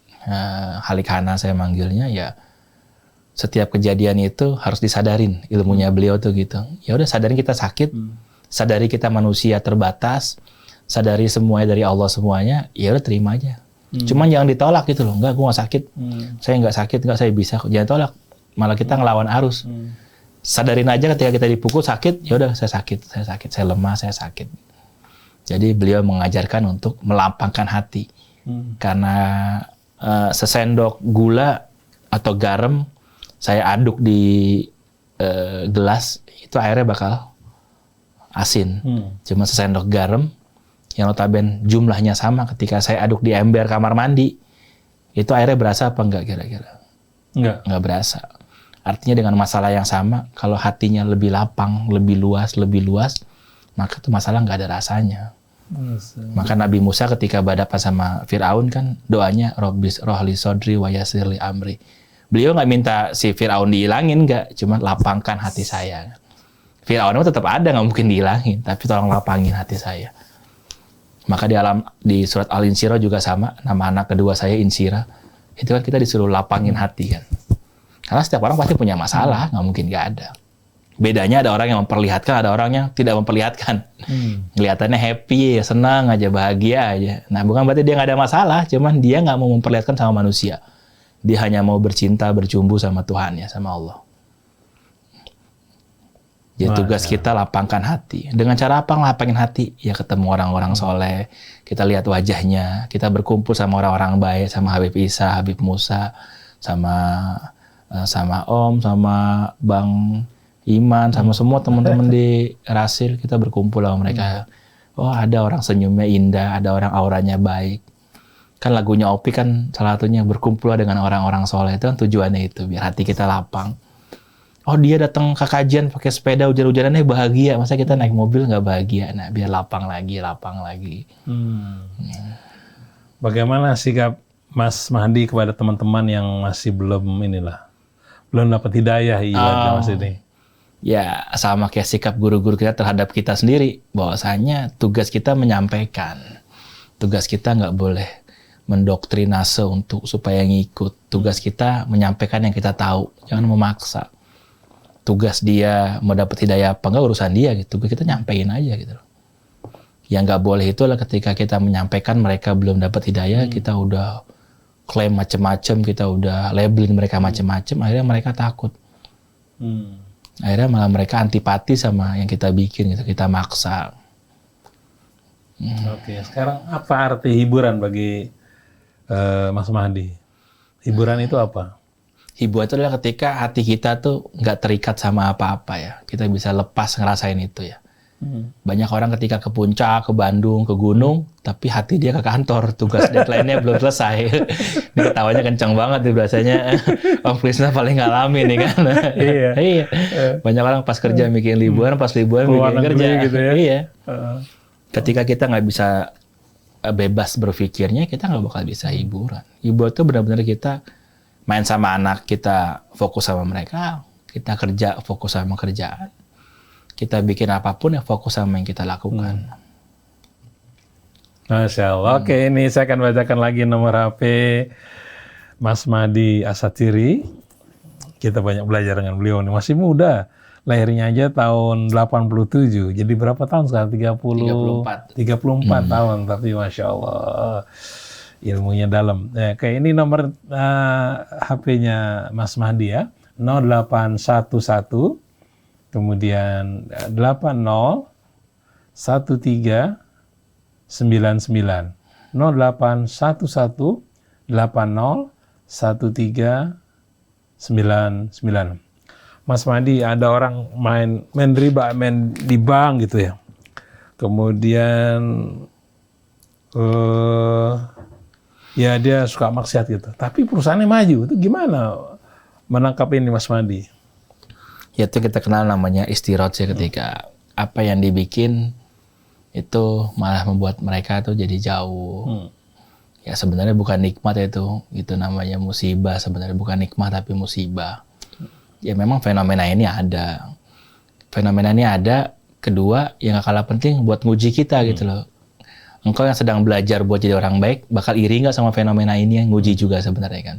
[SPEAKER 2] Halikhana saya manggilnya ya. Setiap kejadian itu harus disadarin ilmunya beliau tuh gitu. Ya udah sadarin kita sakit, sadari kita manusia terbatas, sadari semuanya dari Allah semuanya, ya udah terima aja. Cuman jangan ditolak gitu loh. Enggak, gue nggak sakit. Saya nggak sakit, nggak saya bisa. Jangan tolak. Malah kita ngelawan arus. Sadarin aja ketika kita dipukul sakit, ya udah saya sakit, saya lemah, saya sakit. Jadi beliau mengajarkan untuk melampangkan hati. Karena sesendok gula atau garam saya aduk di gelas, itu airnya bakal asin. Cuma sesendok garam yang notabene jumlahnya sama ketika saya aduk di ember kamar mandi, itu airnya berasa apa enggak kira-kira? Enggak berasa. Artinya dengan masalah yang sama, kalau hatinya lebih lapang, lebih luas, maka itu masalah nggak ada rasanya. Maka Nabi Musa ketika berhadapan sama Fir'aun kan doanya Robbis rohli sodri wa yassirli amri. Beliau nggak minta si Fir'aun dihilangin, nggak, cuma lapangkan hati saya. Fir'aun tetap ada, nggak mungkin dihilangin, tapi tolong lapangin hati saya. Maka di surat Al-Insyirah juga sama, nama anak kedua saya Insyirah. Itu kan kita disuruh lapangin hati kan. Karena setiap orang pasti punya masalah, nggak mungkin nggak ada. Bedanya ada orang yang memperlihatkan, ada orang yang tidak memperlihatkan. Kelihatannya happy, senang aja, bahagia aja. Nah, bukan berarti dia nggak ada masalah, cuman dia nggak mau memperlihatkan sama manusia. Dia hanya mau bercinta, bercumbu sama Tuhannya, sama Allah. Jadi tugas kita lapangkan hati. Dengan cara apa ngelapangin hati? Ya ketemu orang-orang soleh, kita lihat wajahnya, kita berkumpul sama orang-orang baik, sama Habib Isa, Habib Musa, sama Om, sama Bang Iman, sama semua teman-teman di Rasil, kita berkumpul sama mereka. Oh, ada orang senyumnya indah, ada orang auranya baik. Kan lagunya Opi kan salah satunya berkumpul dengan orang-orang soleh, itu kan tujuannya itu, biar hati kita lapang. Oh, dia datang ke kajian pakai sepeda hujan-hujanannya bahagia, masa kita naik mobil nggak bahagia? Nah, biar lapang lagi.
[SPEAKER 1] Bagaimana sikap Mas Mahdi kepada teman-teman yang masih belum dapat hidayah Mas ini?
[SPEAKER 2] Ya, sama kayak sikap guru-guru kita terhadap kita sendiri, bahwasanya tugas kita menyampaikan. Tugas kita nggak boleh mendoktrinase supaya ngikut. Tugas kita menyampaikan yang kita tahu, jangan memaksa. Tugas dia mau dapat hidayah apa enggak urusan dia gitu. Kita nyampein aja gitu. Yang nggak boleh itu adalah ketika kita menyampaikan mereka belum dapat hidayah, kita udah klaim macam-macam, kita udah labelin mereka macam-macam, akhirnya mereka takut. Akhirnya malah mereka antipati sama yang kita bikin gitu, kita maksa.
[SPEAKER 1] Oke, sekarang apa arti hiburan bagi Mas Mahdi? Hiburan itu apa?
[SPEAKER 2] Hiburan itu adalah ketika hati kita tuh nggak terikat sama apa-apa ya. Kita bisa lepas ngerasain itu ya. Banyak orang ketika ke puncak, ke Bandung, ke gunung, tapi hati dia ke kantor. Tugas deadline-nya belum selesai. Ini ketawanya kencang banget nih biasanya. Om Krisna paling ngalamin nih kan. Iya. Banyak orang pas kerja mikirin liburan, pas liburan mikirin kerja.
[SPEAKER 1] Gitu ya?
[SPEAKER 2] Iya. Ketika kita nggak bisa bebas berpikirnya, kita nggak bakal bisa hiburan. Hiburan itu benar-benar kita main sama anak, kita fokus sama mereka, kita kerja, fokus sama kerjaan. Kita bikin apapun ya fokus sama yang kita lakukan.
[SPEAKER 1] Masya Allah. Oke, ini saya akan bacakan lagi nomor HP Mas Mahdi Asatiri. Kita banyak belajar dengan beliau nih. Masih muda. Lahirnya aja tahun 87. Jadi berapa tahun sekarang? 34 tahun. Tapi Masya Allah. Ilmunya dalam. Kayak ini nomor HP-nya Mas Mahdi ya. 0811 kemudian 80 13 99 0811 80 13 99. Mas Mahdi, ada orang main riba, main di bank gitu ya. Kemudian ya dia suka maksiat gitu. Tapi perusahaannya maju. Itu gimana menangkap ini Mas Mahdi?
[SPEAKER 2] Ya itu kita kenal namanya istirot sih, ketika apa yang dibikin itu malah membuat mereka tuh jadi jauh. Ya sebenarnya bukan nikmat itu namanya musibah. Sebenarnya bukan nikmat tapi musibah. Ya memang fenomena ini ada. Fenomena ini ada. Kedua, yang gak kalah penting buat nguji kita gitu loh. Engkau yang sedang belajar buat jadi orang baik, bakal iri nggak sama fenomena ini yang nguji juga sebenarnya kan.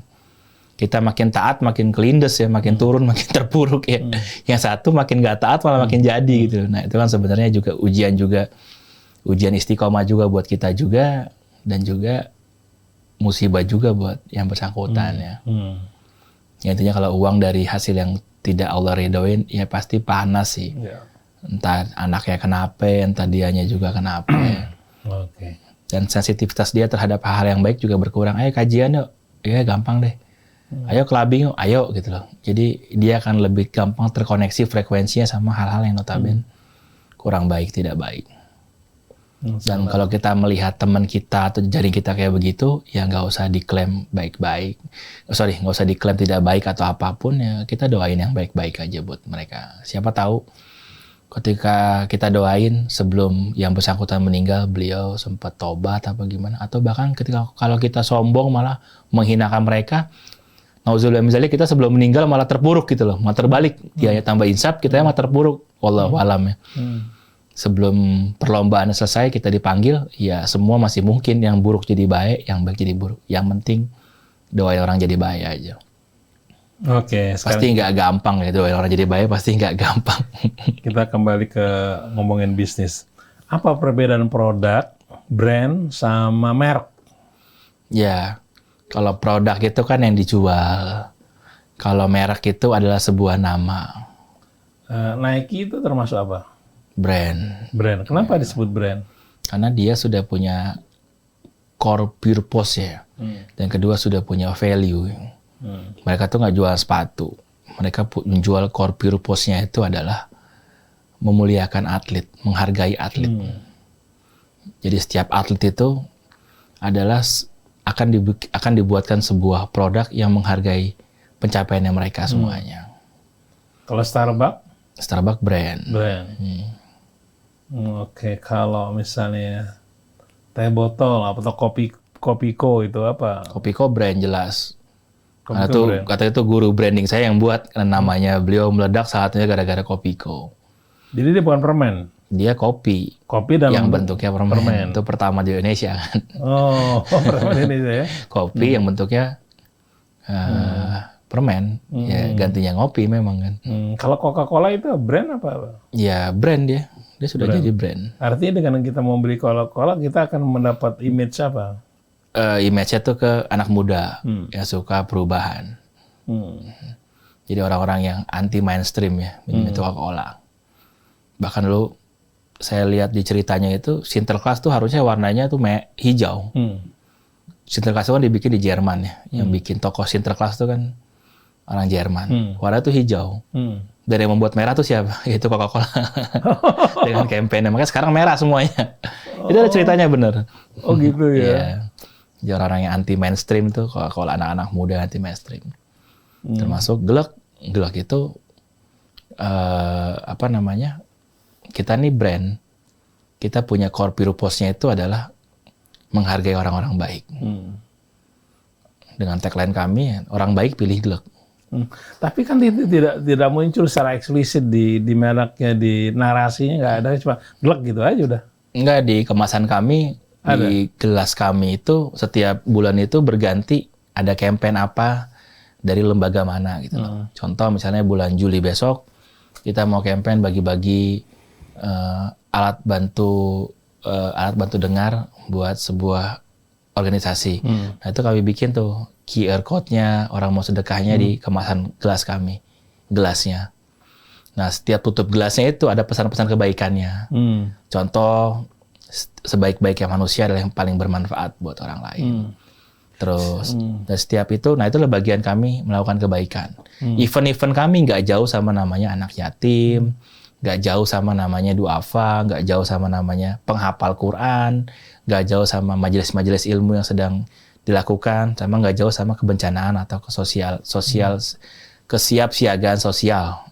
[SPEAKER 2] Kita makin taat, makin kelindes ya, makin turun, makin terpuruk ya. Yang satu makin nggak taat, malah makin jadi gitu. Nah itu kan sebenarnya juga ujian istiqomah juga buat kita juga, dan juga musibah juga buat yang bersangkutan ya. Ya intinya kalau uang dari hasil yang tidak Allah ridhoin, ya pasti panas sih. Entah anaknya kenapa, entah dianya juga kenapa.
[SPEAKER 1] Oke.
[SPEAKER 2] Dan sensitivitas dia terhadap hal-hal yang baik juga berkurang. Ayo kajian yuk, ya gampang deh. Ayo clubbing yuk, ayo gitu loh. Jadi dia akan lebih gampang terkoneksi frekuensinya sama hal-hal yang notabene kurang baik, tidak baik. Dan kalau kita melihat teman kita atau jaring kita kayak begitu, ya nggak usah diklaim baik-baik. Nggak usah diklaim tidak baik atau apapun, ya kita doain yang baik-baik aja buat mereka. Siapa tahu ketika kita doain sebelum yang bersangkutan meninggal, beliau sempat tobat apa gimana. Atau bahkan ketika kalau kita sombong malah menghinakan mereka, nauzubillah, misalnya kita sebelum meninggal malah terpuruk gitu loh, malah terbalik. Dia tambah insaf, kita malah terpuruk. Wallahu alam ya. Sebelum perlombaan selesai kita dipanggil, ya semua masih mungkin, yang buruk jadi baik, yang baik jadi buruk. Yang penting doain orang jadi baik aja.
[SPEAKER 1] Oke,
[SPEAKER 2] Pasti nggak gampang ya, doain orang jadi baik pasti nggak gampang.
[SPEAKER 1] kita kembali ke ngomongin bisnis. Apa perbedaan produk, brand, sama merek?
[SPEAKER 2] Ya, kalau produk itu kan yang dijual. Kalau merek itu adalah sebuah nama.
[SPEAKER 1] Nike itu termasuk apa?
[SPEAKER 2] Brand.
[SPEAKER 1] Brand. Kenapa disebut brand?
[SPEAKER 2] Karena dia sudah punya core purpose ya. Dan kedua sudah punya value. Mereka tuh nggak jual sepatu. Mereka menjual core purpose-nya itu adalah memuliakan atlet, menghargai atlet. Jadi setiap atlet itu adalah akan dibuatkan sebuah produk yang menghargai pencapaiannya mereka semuanya.
[SPEAKER 1] Kalau
[SPEAKER 2] Starbucks brand.
[SPEAKER 1] Brand. Oke, kalau misalnya teh botol atau Kopiko itu apa?
[SPEAKER 2] Kopiko brand jelas. Karena
[SPEAKER 1] Kopiko
[SPEAKER 2] tuh
[SPEAKER 1] brand.
[SPEAKER 2] katanya itu guru branding saya yang buat, karena namanya beliau meledak salah satunya gara-gara Kopiko.
[SPEAKER 1] Jadi dia bukan permen.
[SPEAKER 2] Dia kopi
[SPEAKER 1] Dan
[SPEAKER 2] yang bentuknya permen. Itu pertama di Indonesia kan.
[SPEAKER 1] Oh, permen ini ya.
[SPEAKER 2] Kopi yang bentuknya permen. Ya gantinya ngopi memang kan.
[SPEAKER 1] Kalau Coca-Cola itu brand apa?
[SPEAKER 2] Ya brand dia. Dia sudah jadi brand.
[SPEAKER 1] Artinya dengan kita mau beli Coca-Cola, kita akan mendapat image apa?
[SPEAKER 2] Image-nya tuh ke anak muda yang suka perubahan. Jadi orang-orang yang anti mainstream ya, minum Coca-Cola. Bahkan dulu saya lihat di ceritanya itu, Sinterklas tuh harusnya warnanya tuh hijau. Sinterklas itu kan dibikin di Jerman ya. Yang bikin toko Sinterklas tuh kan orang Jerman. Warna tuh hijau. Dan yang membuat merah tuh siapa? Yaitu Coca-Cola. Dengan campaign-nya. Makanya sekarang merah semuanya. Itu ada ceritanya bener.
[SPEAKER 1] Oh gitu ya.
[SPEAKER 2] Iya. Jadi orang-orang yang anti mainstream tuh, kalau anak-anak muda anti mainstream. Termasuk Glögg. Glögg itu kita nih brand. Kita punya core purpose-nya itu adalah menghargai orang-orang baik. Dengan tagline kami, orang baik pilih Glögg.
[SPEAKER 1] Tapi kan itu tidak muncul secara eksplisit di mereknya, di narasinya nggak ada, cuma Glögg gitu aja udah.
[SPEAKER 2] Enggak, di kemasan kami, di gelas kami itu setiap bulan itu berganti ada campaign apa dari lembaga mana gitu loh. Contoh misalnya bulan Juli besok kita mau campaign bagi-bagi alat bantu dengar buat sebuah organisasi. Nah itu kami bikin tuh QR code-nya, orang mau sedekahnya di kemasan gelas kami, gelasnya. Nah setiap tutup gelasnya itu ada pesan-pesan kebaikannya. Contoh, sebaik-baiknya manusia adalah yang paling bermanfaat buat orang lain. Terus, dan setiap itu, nah itulah bagian kami melakukan kebaikan. Event-event kami nggak jauh sama namanya anak yatim, nggak jauh sama namanya duafa, nggak jauh sama namanya penghafal Quran, nggak jauh sama majelis-majelis ilmu yang sedang dilakukan, sama nggak jauh sama kebencanaan atau kesiapsiagaan sosial.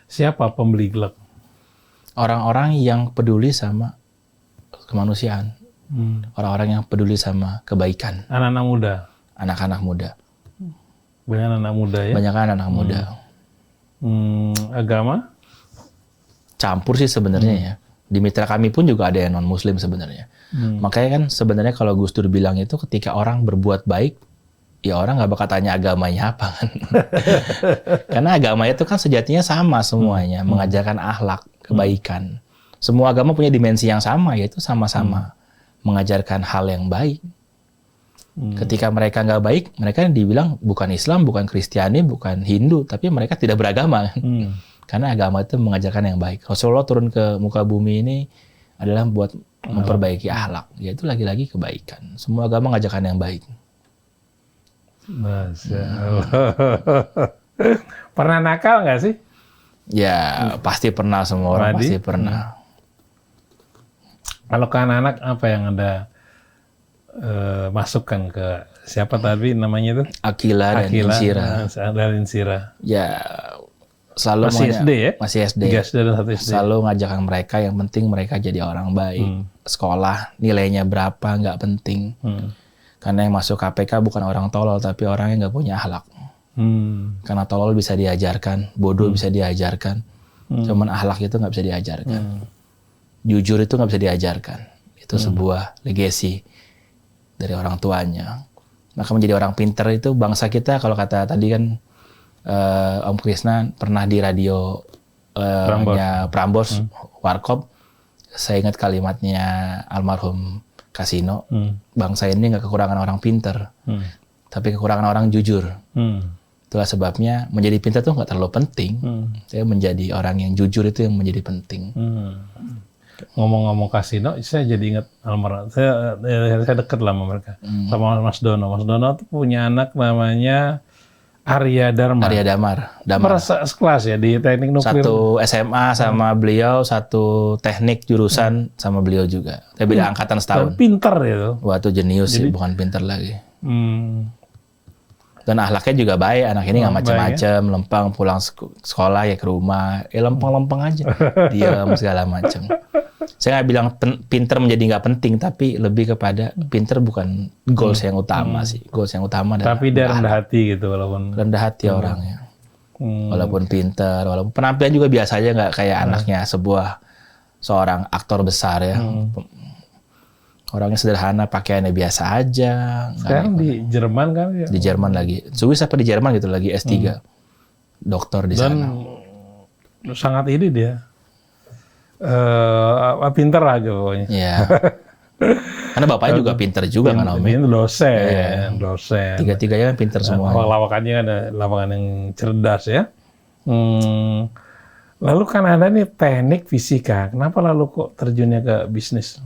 [SPEAKER 1] Siapa pembeli Glögg?
[SPEAKER 2] Orang-orang yang peduli sama kemanusiaan. Orang-orang yang peduli sama kebaikan.
[SPEAKER 1] Anak-anak muda?
[SPEAKER 2] Anak-anak muda.
[SPEAKER 1] Banyak anak muda ya?
[SPEAKER 2] Banyak anak muda.
[SPEAKER 1] Agama?
[SPEAKER 2] Campur sih sebenarnya ya. Di mitra kami pun juga ada yang non-muslim sebenarnya. Makanya kan sebenarnya kalau Gus Dur bilang itu ketika orang berbuat baik, ya orang nggak bakal tanya agamanya apa kan. Karena agama itu kan sejatinya sama semuanya. Mengajarkan akhlak, kebaikan. Semua agama punya dimensi yang sama, yaitu sama-sama mengajarkan hal yang baik. Ketika mereka nggak baik, mereka dibilang bukan Islam, bukan Kristiani, bukan Hindu, tapi mereka tidak beragama. Karena agama itu mengajarkan yang baik. Rasulullah turun ke muka bumi ini adalah buat memperbaiki akhlak. Yaitu lagi-lagi kebaikan. Semua agama mengajarkan yang baik.
[SPEAKER 1] Masya Allah. Pernah nakal nggak sih?
[SPEAKER 2] Ya, pasti pernah, semua orang pasti pernah.
[SPEAKER 1] Kalau ke anak-anak apa yang Anda masukkan ke siapa tadi namanya itu?
[SPEAKER 2] Akila dan Insira.
[SPEAKER 1] Dan Insira.
[SPEAKER 2] Ya selalu
[SPEAKER 1] Masih SD ya?
[SPEAKER 2] Masih SD.
[SPEAKER 1] 3 SD dan 1 SD.
[SPEAKER 2] Selalu ngajakan mereka, yang penting mereka jadi orang baik. Sekolah nilainya berapa nggak penting. Karena yang masuk KPK bukan orang tolol, tapi orang yang nggak punya akhlak. Karena tolol bisa diajarkan, bodoh bisa diajarkan. Cuman akhlak itu nggak bisa diajarkan. Jujur itu nggak bisa diajarkan. Itu sebuah legacy dari orang tuanya. Maka menjadi orang pintar itu bangsa kita, kalau kata tadi kan Om Krisna pernah di radio Prambors Warkop, saya ingat kalimatnya almarhum Kasino, bangsa ini nggak kekurangan orang pintar, tapi kekurangan orang jujur. Itulah sebabnya menjadi pintar tuh nggak terlalu penting. Saya menjadi orang yang jujur itu yang menjadi penting.
[SPEAKER 1] Ngomong-ngomong Kasino, saya jadi ingat almarhum. Saya dekat lah sama mereka, sama Mas Dono. Mas Dono tuh punya anak namanya Arya Dharma.
[SPEAKER 2] Arya Damar.
[SPEAKER 1] Merasa sekelas ya di teknik nuklir.
[SPEAKER 2] Satu SMA sama beliau, satu teknik jurusan sama beliau juga. Tapi beda angkatan setahun.
[SPEAKER 1] Dan pintar itu.
[SPEAKER 2] Wah, itu jenius sih, bukan pintar lagi. Dan akhlaknya juga baik. Anak ini nggak macam-macam, lempeng pulang sekolah ya ke rumah, lempeng-lempeng aja, diam segala macam. Saya nggak bilang pinter menjadi nggak penting, tapi lebih kepada pinter bukan goals yang utama sih. Goals yang utama adalah
[SPEAKER 1] tapi dia rendah hati gitu, walaupun
[SPEAKER 2] rendah hati orangnya. Walaupun pinter, walaupun penampilan juga biasa aja, nggak kayak anaknya seorang aktor besar ya. Orangnya sederhana, pakaiannya biasa aja.
[SPEAKER 1] Sekarang di Jerman kan ya?
[SPEAKER 2] Di Jerman lagi. Swiss apa di Jerman gitu lagi, S3. Dokter di sana.
[SPEAKER 1] Dan sangat ini dia. Pinter aja pokoknya.
[SPEAKER 2] Iya. Karena bapaknya juga pinter juga kan Om.
[SPEAKER 1] Ini dosen.
[SPEAKER 2] Tiga-tiganya kan pinter semua.
[SPEAKER 1] Lawakannya ada lawakan yang cerdas ya. Lalu kan ada nih teknik fisika. Kenapa lalu kok terjunnya ke bisnis?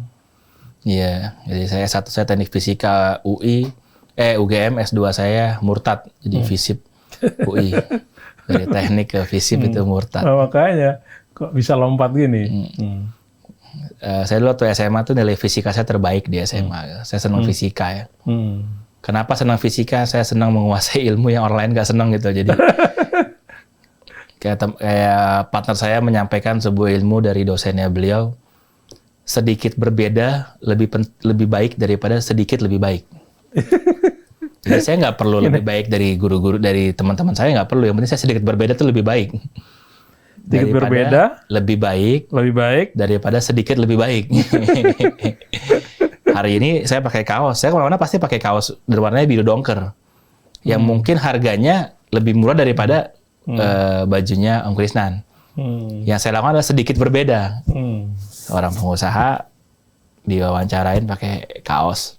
[SPEAKER 2] Iya, jadi saya teknik fisika UGM, S2 saya murtad, jadi FISIP UI. Dari teknik ke FISIP itu murtad.
[SPEAKER 1] Nah, makanya kok bisa lompat gini?
[SPEAKER 2] Saya dulu waktu SMA tuh nilai fisika saya terbaik di SMA. Saya senang fisika ya. Kenapa senang fisika? Saya senang menguasai ilmu yang orang lain nggak senang gitu. Jadi kayak partner saya menyampaikan sebuah ilmu dari dosennya beliau. Sedikit berbeda lebih baik daripada sedikit lebih baik. Jadi saya nggak perlu lebih baik dari guru-guru, dari teman-teman saya nggak perlu. Yang penting saya sedikit berbeda tuh lebih baik.
[SPEAKER 1] Sedikit berbeda
[SPEAKER 2] lebih baik daripada sedikit lebih baik. Hari ini saya pakai kaos. Saya kemana-mana pasti pakai kaos berwarnanya biru dongker. Yang mungkin harganya lebih murah daripada bajunya Om Krisnan. Yang saya lakukan adalah sedikit berbeda. Orang pengusaha diwawancarain pakai kaos.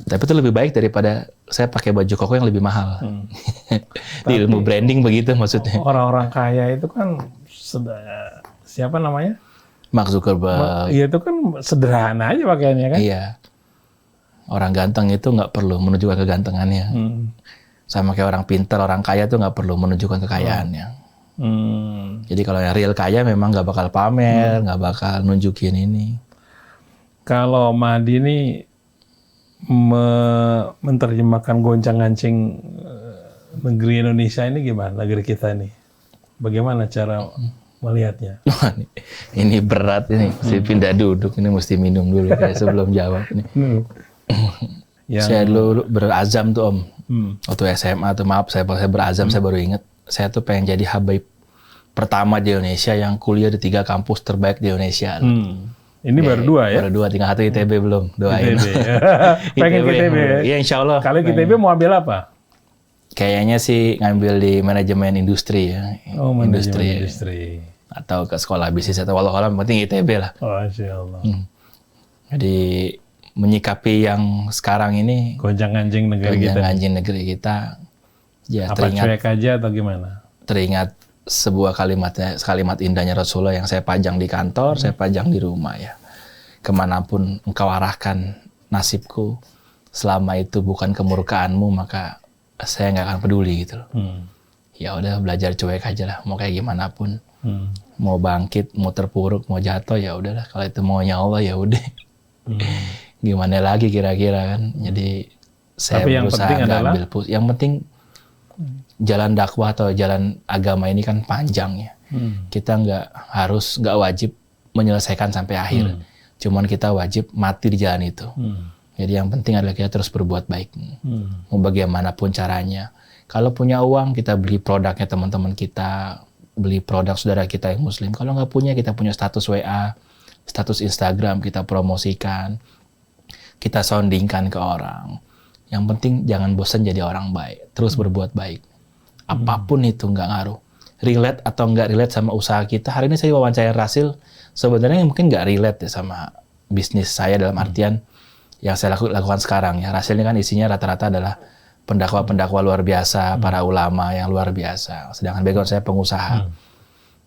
[SPEAKER 2] Tapi itu lebih baik daripada saya pakai baju koko yang lebih mahal. Di ilmu branding begitu maksudnya.
[SPEAKER 1] Orang-orang kaya itu kan siapa namanya?
[SPEAKER 2] Mark Zuckerberg.
[SPEAKER 1] Iya, itu kan sederhana aja pakaiannya kan?
[SPEAKER 2] Iya. Orang ganteng itu nggak perlu menunjukkan kegantengannya. Sama kayak orang pintar, orang kaya tuh nggak perlu menunjukkan kekayaannya. Jadi kalau yang real kaya memang nggak bakal pamer, nggak bakal nunjukin ini.
[SPEAKER 1] Kalau Mahdi ini menerjemahkan goncang-gancing negeri Indonesia ini gimana? Negeri kita ini, bagaimana cara melihatnya?
[SPEAKER 2] Ini berat ini, mesti pindah duduk, ini mesti minum dulu kayak sebelum jawab ini. Saya dulu berazam tuh Om, waktu SMA tuh, maaf saya berazam, saya baru ingat. Saya tuh pengen jadi Habib pertama di Indonesia yang kuliah di 3 kampus terbaik di Indonesia.
[SPEAKER 1] Ini baru 2 ya?
[SPEAKER 2] Baru 2, tinggal 1 ITB belum. Doain.
[SPEAKER 1] Pengen ITB ya?
[SPEAKER 2] Iya insya Allah.
[SPEAKER 1] Kalau ITB mau ambil apa?
[SPEAKER 2] Kayaknya sih ngambil di manajemen industri ya.
[SPEAKER 1] Oh, manajemen industri.
[SPEAKER 2] Atau ke sekolah bisnis atau walau-walau penting ITB lah.
[SPEAKER 1] Oh, Insya Allah.
[SPEAKER 2] Jadi menyikapi yang sekarang ini
[SPEAKER 1] gonjang-ganjing negeri kita.
[SPEAKER 2] Gonjang-ganjing negeri kita. Ya,
[SPEAKER 1] apa cuek aja atau gimana?
[SPEAKER 2] Teringat sebuah kalimat indahnya Rasulullah yang saya pajang di kantor, saya pajang di rumah ya. Kemanapun engkau arahkan nasibku, selama itu bukan kemurkaanmu, maka saya nggak akan peduli gitu loh. Ya udah belajar cuek aja lah, mau kayak gimana pun. Mau bangkit, mau terpuruk, mau jatuh ya udahlah. Kalau itu maunya Allah ya udah. Gimana lagi kira-kira kan. Jadi saya
[SPEAKER 1] Tapi yang
[SPEAKER 2] berusaha
[SPEAKER 1] penting
[SPEAKER 2] nggak
[SPEAKER 1] adalah
[SPEAKER 2] ambil yang penting jalan dakwah atau jalan agama ini kan panjang ya. Kita nggak wajib menyelesaikan sampai akhir. Cuman kita wajib mati di jalan itu. Jadi yang penting adalah kita terus berbuat baik. Mau bagaimanapun caranya. Kalau punya uang, kita beli produknya teman-teman kita, beli produk saudara kita yang muslim. Kalau nggak punya, kita punya status WA, status Instagram, kita promosikan, kita soundingkan ke orang. Yang penting jangan bosan jadi orang baik, terus berbuat baik. Apapun itu nggak ngaruh. Relate atau nggak relate sama usaha kita. Hari ini saya wawancara Rasil, sebenarnya mungkin nggak relate ya sama bisnis saya dalam artian yang saya lakukan sekarang ya. Rasil ini kan isinya rata-rata adalah pendakwa-pendakwa luar biasa, para ulama yang luar biasa. Sedangkan background saya pengusaha.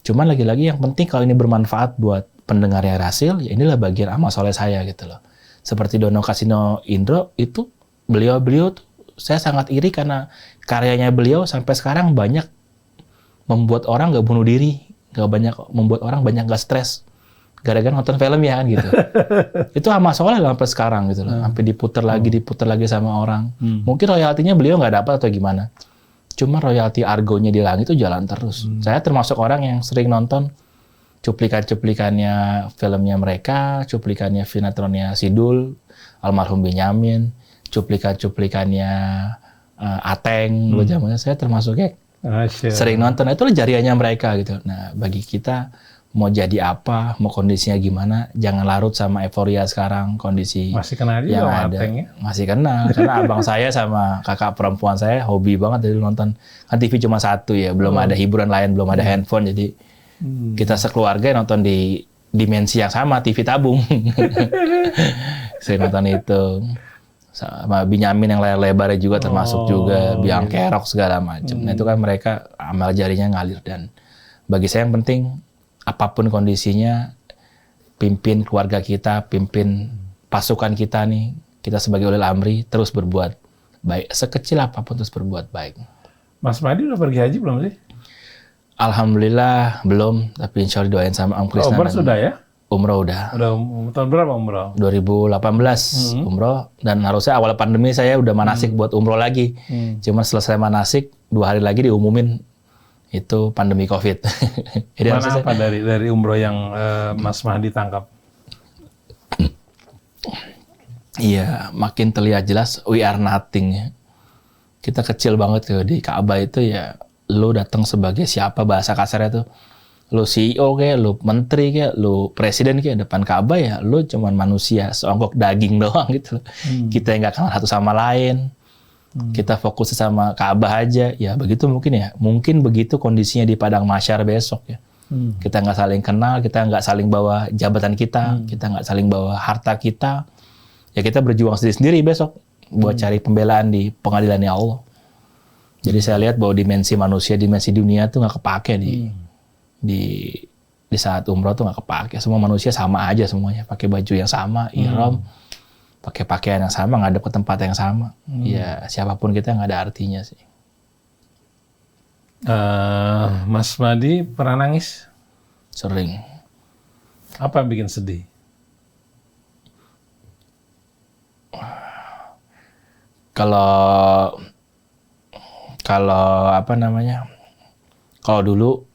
[SPEAKER 2] Cuman lagi-lagi yang penting kalau ini bermanfaat buat pendengarnya Rasil, ya inilah bagian amal soleh saya gitu loh. Seperti Dono Kasino Indro itu beliau tuh saya sangat iri karena karyanya beliau sampai sekarang banyak membuat orang nggak bunuh diri, membuat orang banyak nggak stres gara-gara nonton film ya kan gitu. Itu amal soleh sampai sekarang gitu loh. Sampai diputer lagi sama orang. Mungkin royaltinya beliau nggak dapat atau gimana. Cuma royalti argonya di langit itu jalan terus. Saya termasuk orang yang sering nonton cuplikan-cuplikannya filmnya mereka, cuplikannya sinetronnya Sidul, almarhum Benyamin, cuplikan-cuplikannya Ateng, dulu zamannya saya termasuk sering nonton. Itu jariahnya mereka gitu. Nah, bagi kita mau jadi apa, mau kondisinya gimana, jangan larut sama euforia sekarang, kondisi
[SPEAKER 1] masih kenal
[SPEAKER 2] yang
[SPEAKER 1] juga
[SPEAKER 2] ada.
[SPEAKER 1] Ateng ya?
[SPEAKER 2] Masih kenal, karena abang saya sama kakak perempuan saya hobi banget dari nonton. Kan TV cuma satu ya, belum ada hiburan lain, belum ada handphone, jadi kita sekeluarga nonton di dimensi yang sama, TV tabung. Saya nonton itu. Sama Benyamin yang layar lebarnya juga termasuk juga, Biang Kerok segala macam. Nah itu kan mereka amal jarinya ngalir, dan bagi saya yang penting apapun kondisinya, pimpin keluarga kita, pimpin pasukan kita nih, kita sebagai ulil amri terus berbuat baik, sekecil apapun terus berbuat baik.
[SPEAKER 1] Mas Madi udah pergi haji belum sih?
[SPEAKER 2] Alhamdulillah belum, tapi insya Allah doain sama Om Krisna.
[SPEAKER 1] Umroh sudah ya?
[SPEAKER 2] Umroh udah.
[SPEAKER 1] Udah tahun berapa umroh?
[SPEAKER 2] 2018 umroh, dan harusnya awal pandemi saya udah manasik buat umroh lagi. Cuma selesai manasik 2 hari lagi diumumin itu pandemi COVID. Jadi
[SPEAKER 1] mana apa dari umroh yang Mas Mahdi tangkap?
[SPEAKER 2] Iya, makin terlihat jelas we are nothing. Kita kecil banget di Ka'bah itu ya. Lu datang sebagai siapa, bahasa kasarnya tuh. Lu CEO kayak, lu menteri kayak, lu presiden kayak, depan Ka'bah ya lu cuman manusia, seonggok daging doang gitu. Kita nggak kenal satu sama lain. Kita fokus sama Ka'bah aja, ya begitu mungkin ya. Mungkin begitu kondisinya di padang mahsyar besok ya. Kita nggak saling kenal, kita nggak saling bawa jabatan kita, kita nggak saling bawa harta kita. Ya kita berjuang sendiri-sendiri besok buat cari pembelaan di pengadilannya Allah. Jadi saya lihat bahwa dimensi manusia, dimensi dunia tuh nggak kepake di saat umroh tuh nggak kepake. Semua manusia sama aja semuanya, pakai baju yang sama, ihram. Pakai pakaian yang sama, ngadep ke tempat yang sama. Ya, siapapun kita nggak ada artinya sih.
[SPEAKER 1] Mas Madi pernah nangis?
[SPEAKER 2] Sering.
[SPEAKER 1] Apa yang bikin sedih?
[SPEAKER 2] Kalau apa namanya? Kalau dulu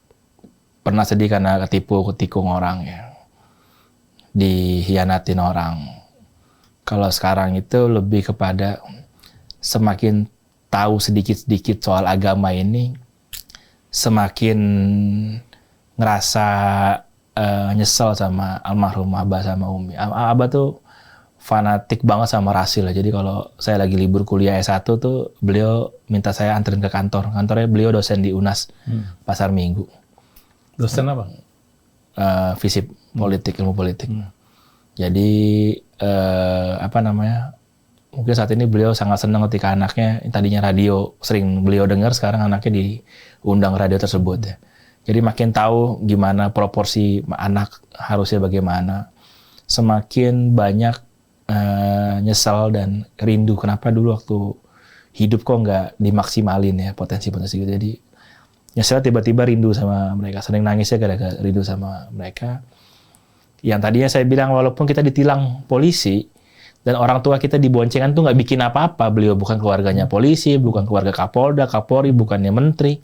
[SPEAKER 2] pernah sedih karena ketikung orang ya. Dihianatin orang. Kalau sekarang itu lebih kepada semakin tahu sedikit-sedikit soal agama ini, semakin ngerasa nyesel sama almarhum Abah sama Umi. Abah tuh fanatik banget sama Rasil. Jadi kalau saya lagi libur kuliah S1 tuh beliau minta saya anterin ke kantor. Kantornya beliau dosen di UNAS, Pasar Minggu.
[SPEAKER 1] Dosen apa?
[SPEAKER 2] FISIP, ilmu politik. Jadi mungkin saat ini beliau sangat senang ketika anaknya tadinya radio sering beliau dengar, sekarang anaknya diundang radio tersebut ya. Jadi makin tahu gimana proporsi anak harusnya bagaimana. Semakin banyak nyesal dan rindu kenapa dulu waktu hidup kok nggak dimaksimalin ya potensi-potensi gitu. Jadi Ya saya tiba-tiba rindu sama mereka, sering nangisnya gara-gara rindu sama mereka. Yang tadinya saya bilang walaupun kita ditilang polisi dan orang tua kita diboncengan tuh nggak bikin apa-apa, beliau bukan keluarganya polisi, bukan keluarga Kapolda, Kapolri, bukannya menteri,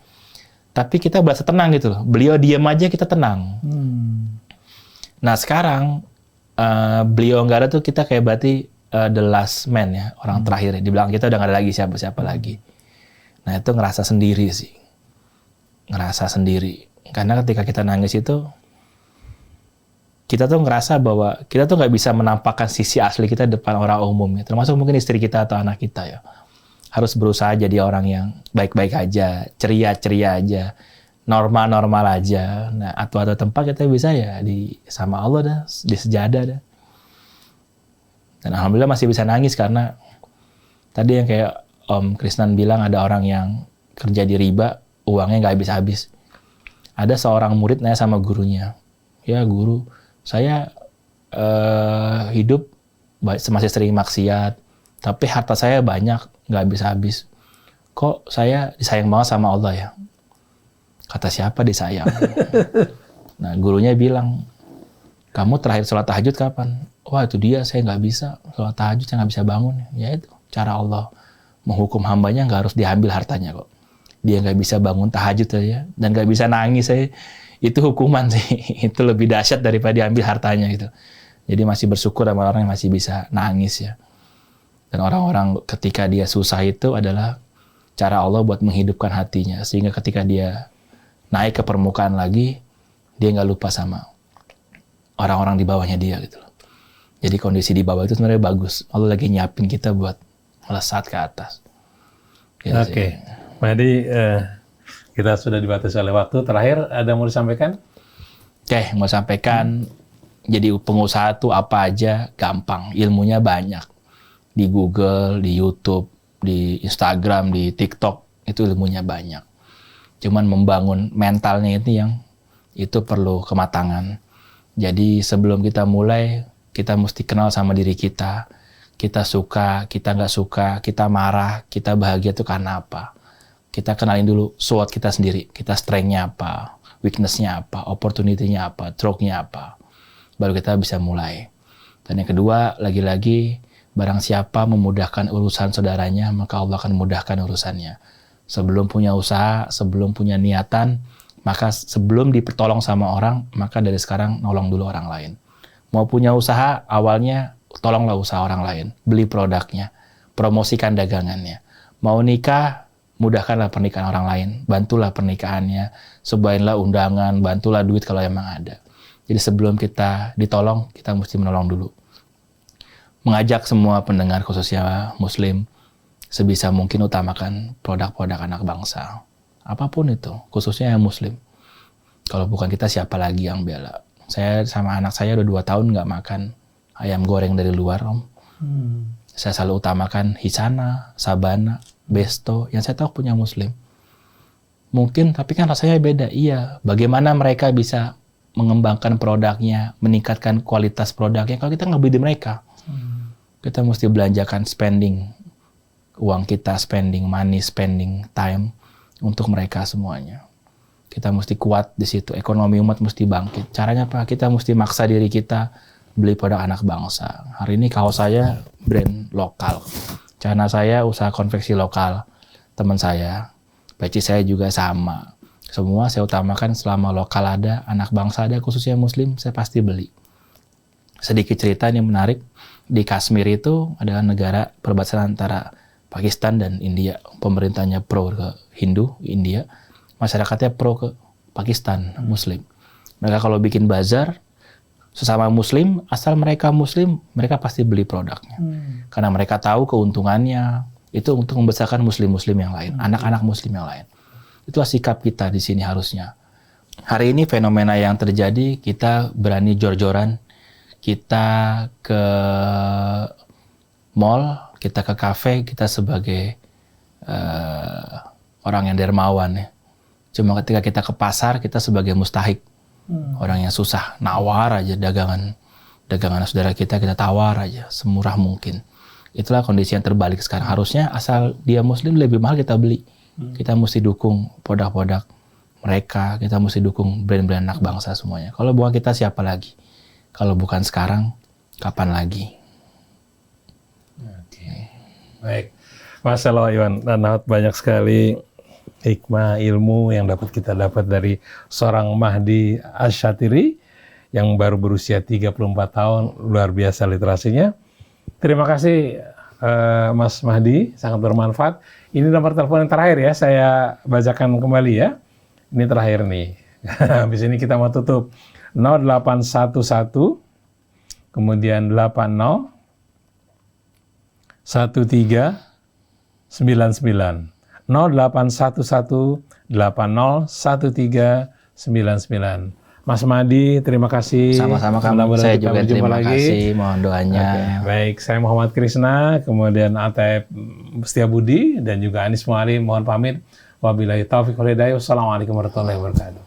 [SPEAKER 2] tapi kita berasa tenang gitu loh. Beliau diam aja kita tenang. Nah sekarang beliau nggak ada tuh kita kayak berarti the last man ya, orang terakhir. Di belakang kita udah nggak ada lagi siapa-siapa lagi. Nah itu ngerasa sendiri sih, ngerasa sendiri. Karena ketika kita nangis itu kita tuh ngerasa bahwa kita tuh nggak bisa menampakkan sisi asli kita depan orang umum, ya. Termasuk mungkin istri kita atau anak kita ya. Harus berusaha jadi orang yang baik-baik aja, ceria-ceria aja, normal-normal aja. Nah, atau tempat kita bisa ya sama Allah dah, di sejadah dah. Dan alhamdulillah masih bisa nangis karena tadi yang kayak Om Krisnan bilang ada orang yang kerja di riba, uangnya nggak habis-habis. Ada seorang murid nanya sama gurunya, ya guru, saya hidup masih sering maksiat, tapi harta saya banyak, nggak habis-habis. Kok saya disayang banget sama Allah ya? Kata siapa disayang? Nah gurunya bilang, kamu terakhir sholat tahajud kapan? Wah itu dia, saya nggak bisa sholat tahajud, saya nggak bisa bangun. Ya itu cara Allah menghukum hambanya, nggak harus diambil hartanya kok. Dia nggak bisa bangun tahajud aja dan nggak bisa nangis saya. Itu hukuman sih, itu lebih dahsyat daripada diambil hartanya gitu. Jadi masih bersyukur sama orang yang masih bisa nangis ya. Dan orang-orang ketika dia susah itu adalah cara Allah buat menghidupkan hatinya. Sehingga ketika dia naik ke permukaan lagi, dia nggak lupa sama orang-orang di bawahnya dia gitu loh. Jadi kondisi di bawah itu sebenarnya bagus. Allah lagi nyiapin kita buat melesat ke atas. Gitu.
[SPEAKER 1] Oke. Jadi kita sudah dibatasi oleh waktu. Terakhir, ada mau disampaikan?
[SPEAKER 2] Oke, mau sampaikan, jadi pengusaha tuh apa aja gampang, ilmunya banyak. Di Google, di YouTube, di Instagram, di TikTok, itu ilmunya banyak. Cuman membangun mentalnya itu perlu kematangan. Jadi sebelum kita mulai, kita mesti kenal sama diri kita. Kita suka, kita nggak suka, kita marah, kita bahagia itu karena apa. Kita kenalin dulu SWOT kita sendiri. Kita strength-nya apa, weakness-nya apa, opportunity-nya apa, stroke-nya apa. Baru kita bisa mulai. Dan yang kedua, lagi-lagi, barang siapa memudahkan urusan saudaranya, maka Allah akan memudahkan urusannya. Sebelum punya usaha, sebelum punya niatan, maka sebelum dipertolong sama orang, maka dari sekarang nolong dulu orang lain. Mau punya usaha, awalnya tolonglah usaha orang lain. Beli produknya, promosikan dagangannya. Mau nikah, mudahkanlah pernikahan orang lain, bantulah pernikahannya, sebainlah undangan, bantulah duit kalau emang ada. Jadi sebelum kita ditolong, kita mesti menolong dulu. Mengajak semua pendengar khususnya Muslim, sebisa mungkin utamakan produk-produk anak bangsa. Apapun itu, khususnya yang Muslim. Kalau bukan kita, siapa lagi yang bela? Saya sama anak saya udah 2 tahun nggak makan ayam goreng dari luar, Om. Saya selalu utamakan Hisana, Sabana, Besto, yang saya tahu punya Muslim. Mungkin, tapi kan rasanya beda. Iya, bagaimana mereka bisa mengembangkan produknya, meningkatkan kualitas produknya, kalau kita nggak beli di mereka. Kita mesti belanjakan spending, uang kita spending, money, spending, time, untuk mereka semuanya. Kita mesti kuat di situ, ekonomi umat mesti bangkit. Caranya apa? Kita mesti maksa diri kita beli produk anak bangsa. Hari ini kaos saya brand lokal. Celana saya usaha konveksi lokal, teman saya, peci saya juga sama. Semua saya utamakan selama lokal ada, anak bangsa ada, khususnya Muslim, saya pasti beli. Sedikit cerita yang menarik, di Kashmir itu adalah negara perbatasan antara Pakistan dan India. Pemerintahnya pro ke Hindu, India, masyarakatnya pro ke Pakistan, Muslim. Mereka kalau bikin bazar, sesama Muslim, asal mereka Muslim, mereka pasti beli produknya. Karena mereka tahu keuntungannya, itu untuk membesarkan Muslim-Muslim yang lain, anak-anak Muslim yang lain. Itulah sikap kita di sini harusnya. Hari ini fenomena yang terjadi, kita berani jor-joran, kita ke mall, kita ke kafe, kita sebagai orang yang dermawan ya. Cuma ketika kita ke pasar, kita sebagai mustahik. Orang yang susah, nawar aja dagangan saudara kita tawar aja, semurah mungkin. Itulah kondisi yang terbalik sekarang. Harusnya asal dia Muslim lebih mahal kita beli. Kita mesti dukung produk-produk mereka, kita mesti dukung brand-brand anak bangsa semuanya. Kalau bukan kita, siapa lagi? Kalau bukan sekarang, kapan lagi?
[SPEAKER 1] Baik, Masya Allah Iwan, dan banyak sekali hikmah ilmu yang dapat dari seorang Mahdi Asyatiri yang baru berusia 34 tahun, luar biasa literasinya. Terima kasih Mas Mahdi, sangat bermanfaat. Ini nomor telepon yang terakhir ya, saya bacakan kembali ya. Ini terakhir nih, habis ini kita mau tutup. 0811, kemudian 80, 1399. 0811 80 1399. Mas Mahdi, terima kasih.
[SPEAKER 2] Sama-sama kamu. Saya juga terima kasih. Mohon doanya.
[SPEAKER 1] Baik, saya Muhammad Krisna, kemudian Atep Setiabudi, dan juga Anis Muali. Mohon pamit. Wabillahi taufiq wal hidayah. Wassalamualaikum warahmatullahi wabarakatuh.